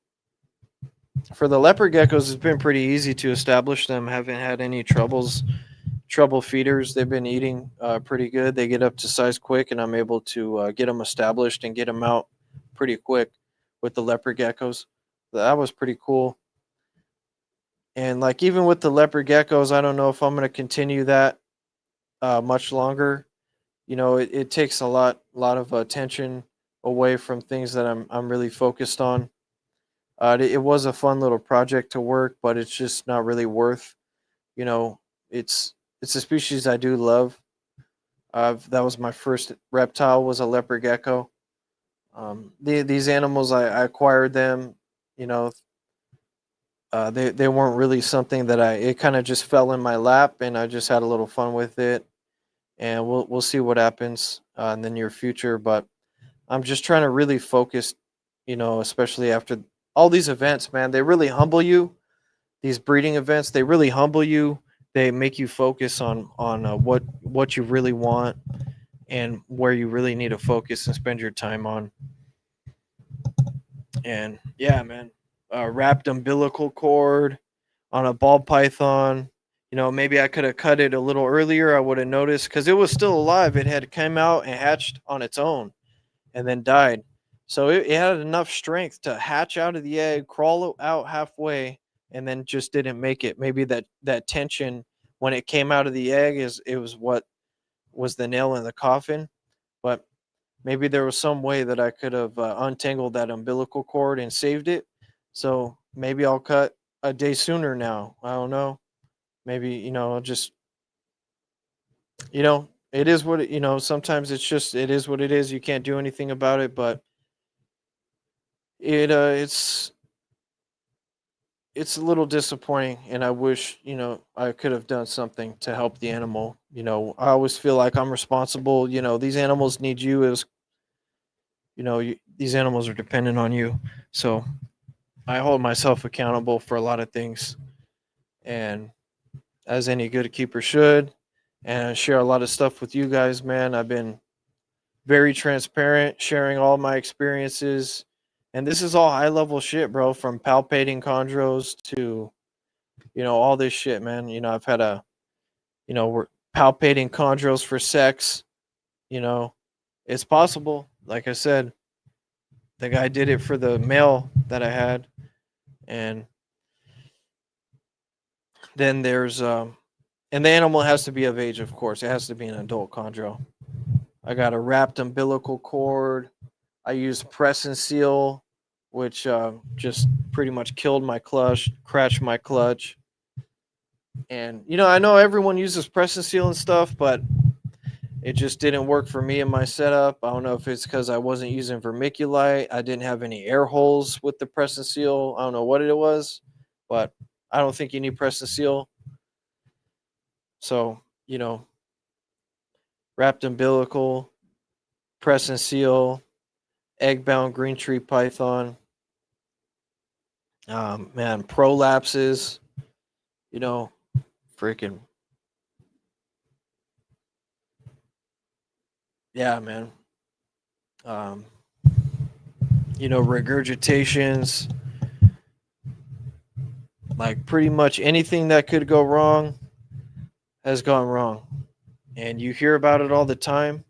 Speaker 1: For the leopard geckos, it's been pretty easy to establish them. Haven't had any trouble feeders. They've been eating pretty good. They get up to size quick, and I'm able to get them established and get them out pretty quick with the leopard geckos. That was pretty cool. And like even with the leopard geckos, I don't know if I'm going to continue that much longer. it takes a lot of attention away from things that I'm really focused on. It was a fun little project to work, but it's just not really worth. You know, it's it's a species I do love. That was my first reptile, was a leopard gecko. These animals, I acquired them. You know, they weren't really something that it kind of just fell in my lap, and I just had a little fun with it. And we'll see what happens in the near future. But I'm just trying to really focus, especially after all these events, man. They really humble you. These breeding events, they really humble you. They make you focus on what you really want and where you really need to focus and spend your time on. And yeah, man, wrapped umbilical cord on a ball python. Maybe I could have cut it a little earlier. I would have noticed because it was still alive. It had come out and hatched on its own and then died. So it had enough strength to hatch out of the egg, crawl out halfway, and then just didn't make it. Maybe that tension when it came out of the egg it was what was the nail in the coffin. But maybe there was some way that I could have untangled that umbilical cord and saved it. So maybe I'll cut a day sooner now. I don't know. Maybe, I'll just, it is what sometimes it is what it is. You can't do anything about it, but it's a little disappointing, and I wish, I could have done something to help the animal. I always feel like I'm responsible. These animals need you as, these animals are dependent on you. So I hold myself accountable for a lot of things, and as any good keeper should, and I share a lot of stuff with you guys, man. I've been very transparent, sharing all my experiences. And this is all high level shit, bro, from palpating chondros to, all this shit, man. I've had we're palpating chondros for sex, you know, it's possible. Like I said, the guy did it for the male that I had. And then and the animal has to be of age, of course. It has to be an adult chondro. I got a wrapped umbilical cord. I used press and seal, which just pretty much killed my clutch, crashed my clutch. And I know everyone uses press and seal and stuff, but it just didn't work for me in my setup. I don't know if it's because I wasn't using vermiculite. I didn't have any air holes with the press and seal. I don't know what it was, but I don't think you need press and seal. So, wrapped umbilical, press and seal, egg bound green tree python. Man, prolapses, freaking, yeah, man. Um, regurgitations, like pretty much anything that could go wrong has gone wrong. And you hear about it all the time,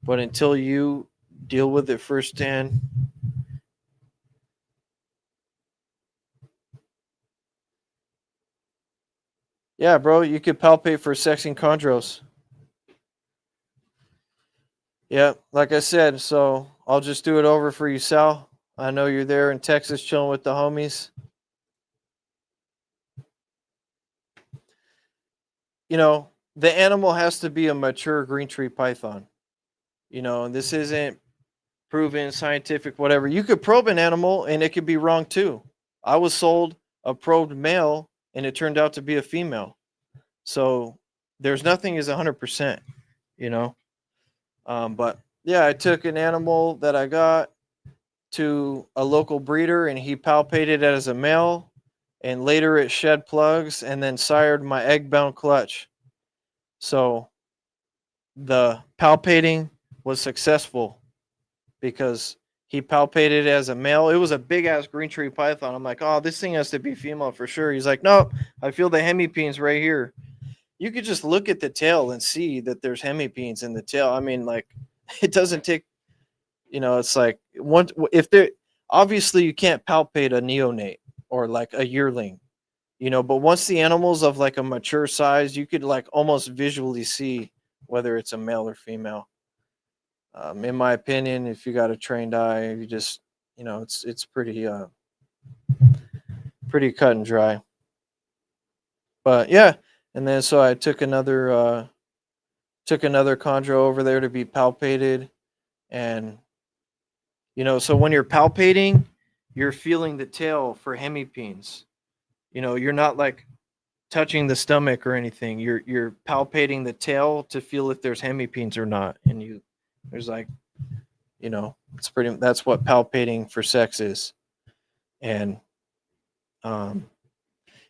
Speaker 1: but until you deal with it firsthand, yeah, bro, you could palpate for sexing chondros. Yeah, like I said, so I'll just do it over for you, Sal. I know you're there in Texas chilling with the homies. The animal has to be a mature green tree python. And this isn't proven scientific, whatever. You could probe an animal and it could be wrong too. I was sold a probed male and it turned out to be a female. So there's nothing is 100%, you know. But yeah, I took an animal that I got to a local breeder and he palpated it as a male, and later it shed plugs and then sired my egg bound clutch. So the palpating was successful because he palpated as a male. It was a big ass green tree python. I'm like, oh, this thing has to be female for sure. He's like, no, I feel the hemipenes right here. You could just look at the tail and see that there's hemipenes in the tail. I mean, like, it doesn't take, it's like one if there obviously you can't palpate a neonate or like a yearling, but once the animal's of like a mature size, you could like almost visually see whether it's a male or female. In my opinion, if you got a trained eye, you just, it's pretty cut and dry. But yeah, and then so I took another chondro over there to be palpated, and so when you're palpating, you're feeling the tail for hemipenes. You're not like touching the stomach or anything. You're palpating the tail to feel if there's hemipenes or not, and there's like, that's what palpating for sex is. And um,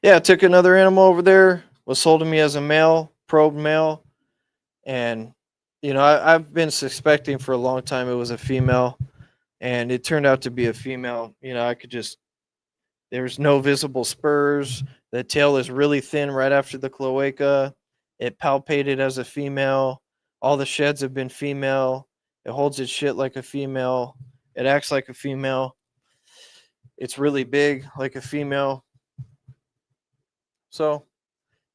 Speaker 1: yeah, I took another animal over there, was sold to me as a male, probed male, and I've been suspecting for a long time it was a female, and it turned out to be a female. I could just There's no visible spurs. The tail is really thin right after the cloaca. It palpated as a female. All the sheds have been female. It holds its shit like a female. It acts like a female. It's really big like a female. So,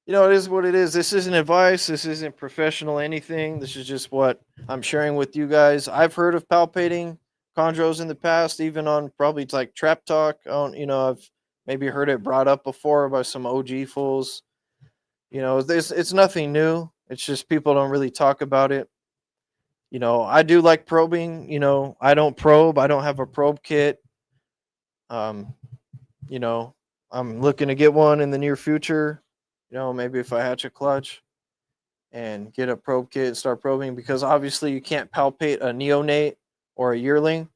Speaker 1: it is what it is. This isn't advice. This isn't professional anything. This is just what I'm sharing with you guys. I've heard of palpating chondros in the past, even on probably like Trap Talk. I've maybe heard it brought up before by some OG fools. It's nothing new. It's just people don't really talk about it. I do like probing. I don't probe. I don't have a probe kit. Um, you know, I'm looking to get one in the near future. Maybe if I hatch a clutch and get a probe kit and start probing, because obviously you can't palpate a neonate or a yearling.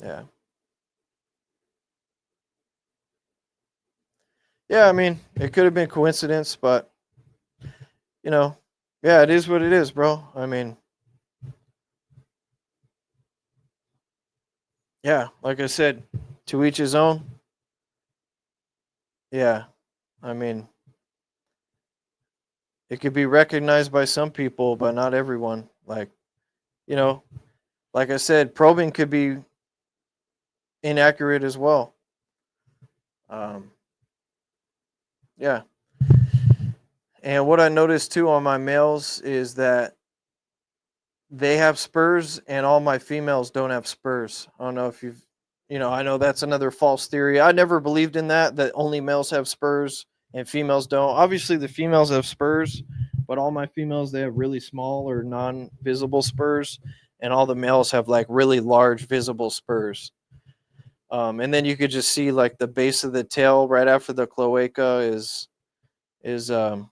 Speaker 1: Yeah. Yeah, I mean, it could have been coincidence, but you know, yeah, it is what it is, bro. I mean, yeah, like I said, to each his own. Yeah. I mean, it could be recognized by some people, but not everyone. You know, like I said, probing could be inaccurate as well. Um, yeah. And what I noticed too on my males is that they have spurs and all my females don't have spurs. I don't know if I know that's another false theory. I never believed in that only males have spurs and females don't. Obviously the females have spurs, but all my females, they have really small or non-visible spurs, and all the males have like really large visible spurs. And then you could just see like the base of the tail right after the cloaca is um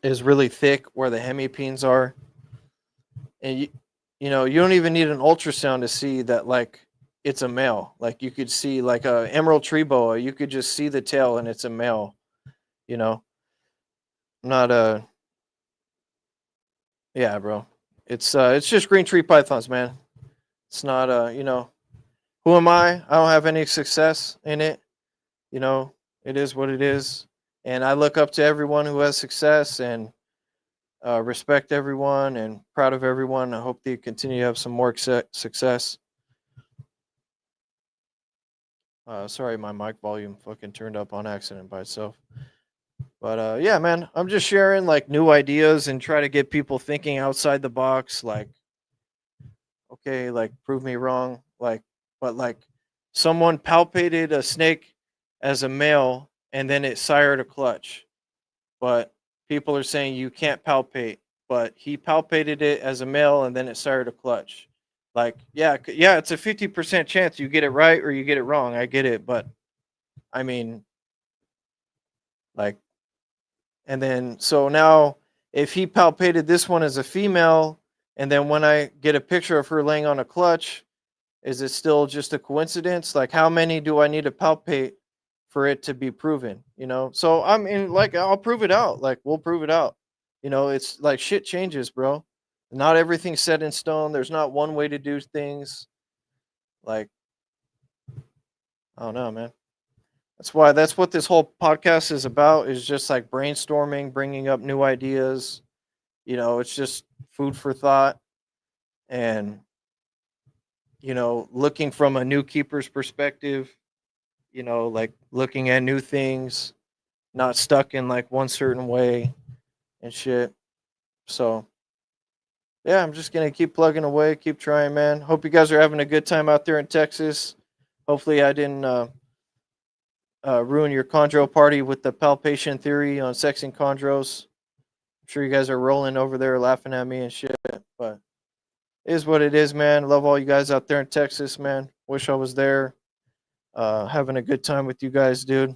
Speaker 1: is really thick where the hemipenes are. And you don't even need an ultrasound to see that, like, it's a male. Like, you could see like a emerald tree boa, you could just see the tail and it's a male. you know Not a Yeah, bro. It's just green tree pythons, man. It's not who am I don't have any success in it. you know it is what it is, and I look up to everyone who has success, and respect everyone and proud of everyone. I hope they continue to have some more success. Sorry, my mic volume fucking turned up on accident by itself. But yeah, man, I'm just sharing like new ideas and try to get people thinking outside the box. Like, okay, like prove me wrong. But someone palpated a snake as a male and then it sired a clutch. But people are saying you can't palpate. But he palpated it as a male and then it sired a clutch. Like, yeah, yeah, it's a 50% chance you get it right or you get it wrong. I get it, but I mean, like, and then so now if he palpated this one as a female, and then when I get a picture of her laying on a clutch, is it still just a coincidence? Like, how many do I need to palpate for it to be proven? So I'm in, like, I'll prove it out. Like, we'll prove it out. It's like shit changes, bro. Not everything's set in stone. There's not one way to do things. Like, I don't know, man. That's what this whole podcast is about, is just like brainstorming, bringing up new ideas. It's just food for thought, and looking from a new keeper's perspective, like looking at new things. not stuck in like one certain way and shit. So yeah, I'm just gonna keep plugging away, keep trying, man. Hope you guys are having a good time out there in Texas. Hopefully, I didn't ruin your chondro party with the palpation theory on sexing chondros. I'm sure you guys are rolling over there laughing at me and shit, but it is what it is, man. Love all you guys out there in Texas, man. Wish I was there, having a good time with you guys, dude.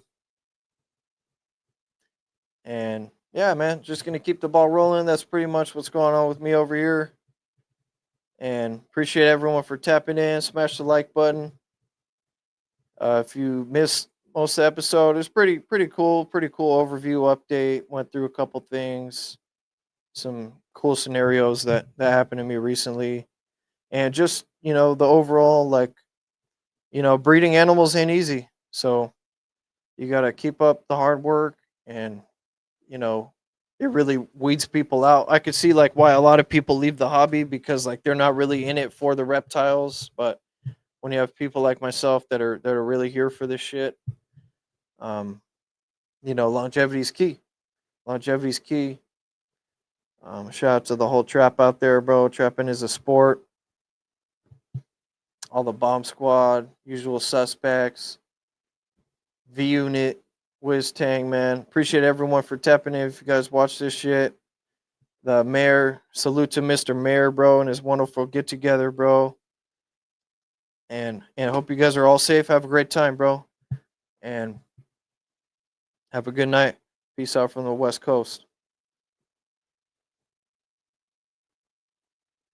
Speaker 1: And yeah, man, just gonna keep the ball rolling. That's pretty much what's going on with me over here. And appreciate everyone for tapping in. Smash the like button. If you missed most of the episode, it's pretty cool. Pretty cool overview update. Went through a couple things, some cool scenarios that happened to me recently, and just the overall like breeding animals ain't easy. So you got to keep up the hard work, and you know it really weeds people out. I could see like why a lot of people leave the hobby because like they're not really in it for the reptiles, but when you have people like myself that are really here for this shit, um, longevity is key. Longevity is key. Shout out to the whole trap out there, bro. Trapping is a sport. All the bomb squad, usual suspects, V Unit, Wiz Tang, man. Appreciate everyone for tapping in. If you guys watch this shit, the mayor, salute to Mr. Mayor, bro, and his wonderful get together, bro. And hope you guys are all safe. Have a great time, bro. And have a good night. Peace out from the West Coast.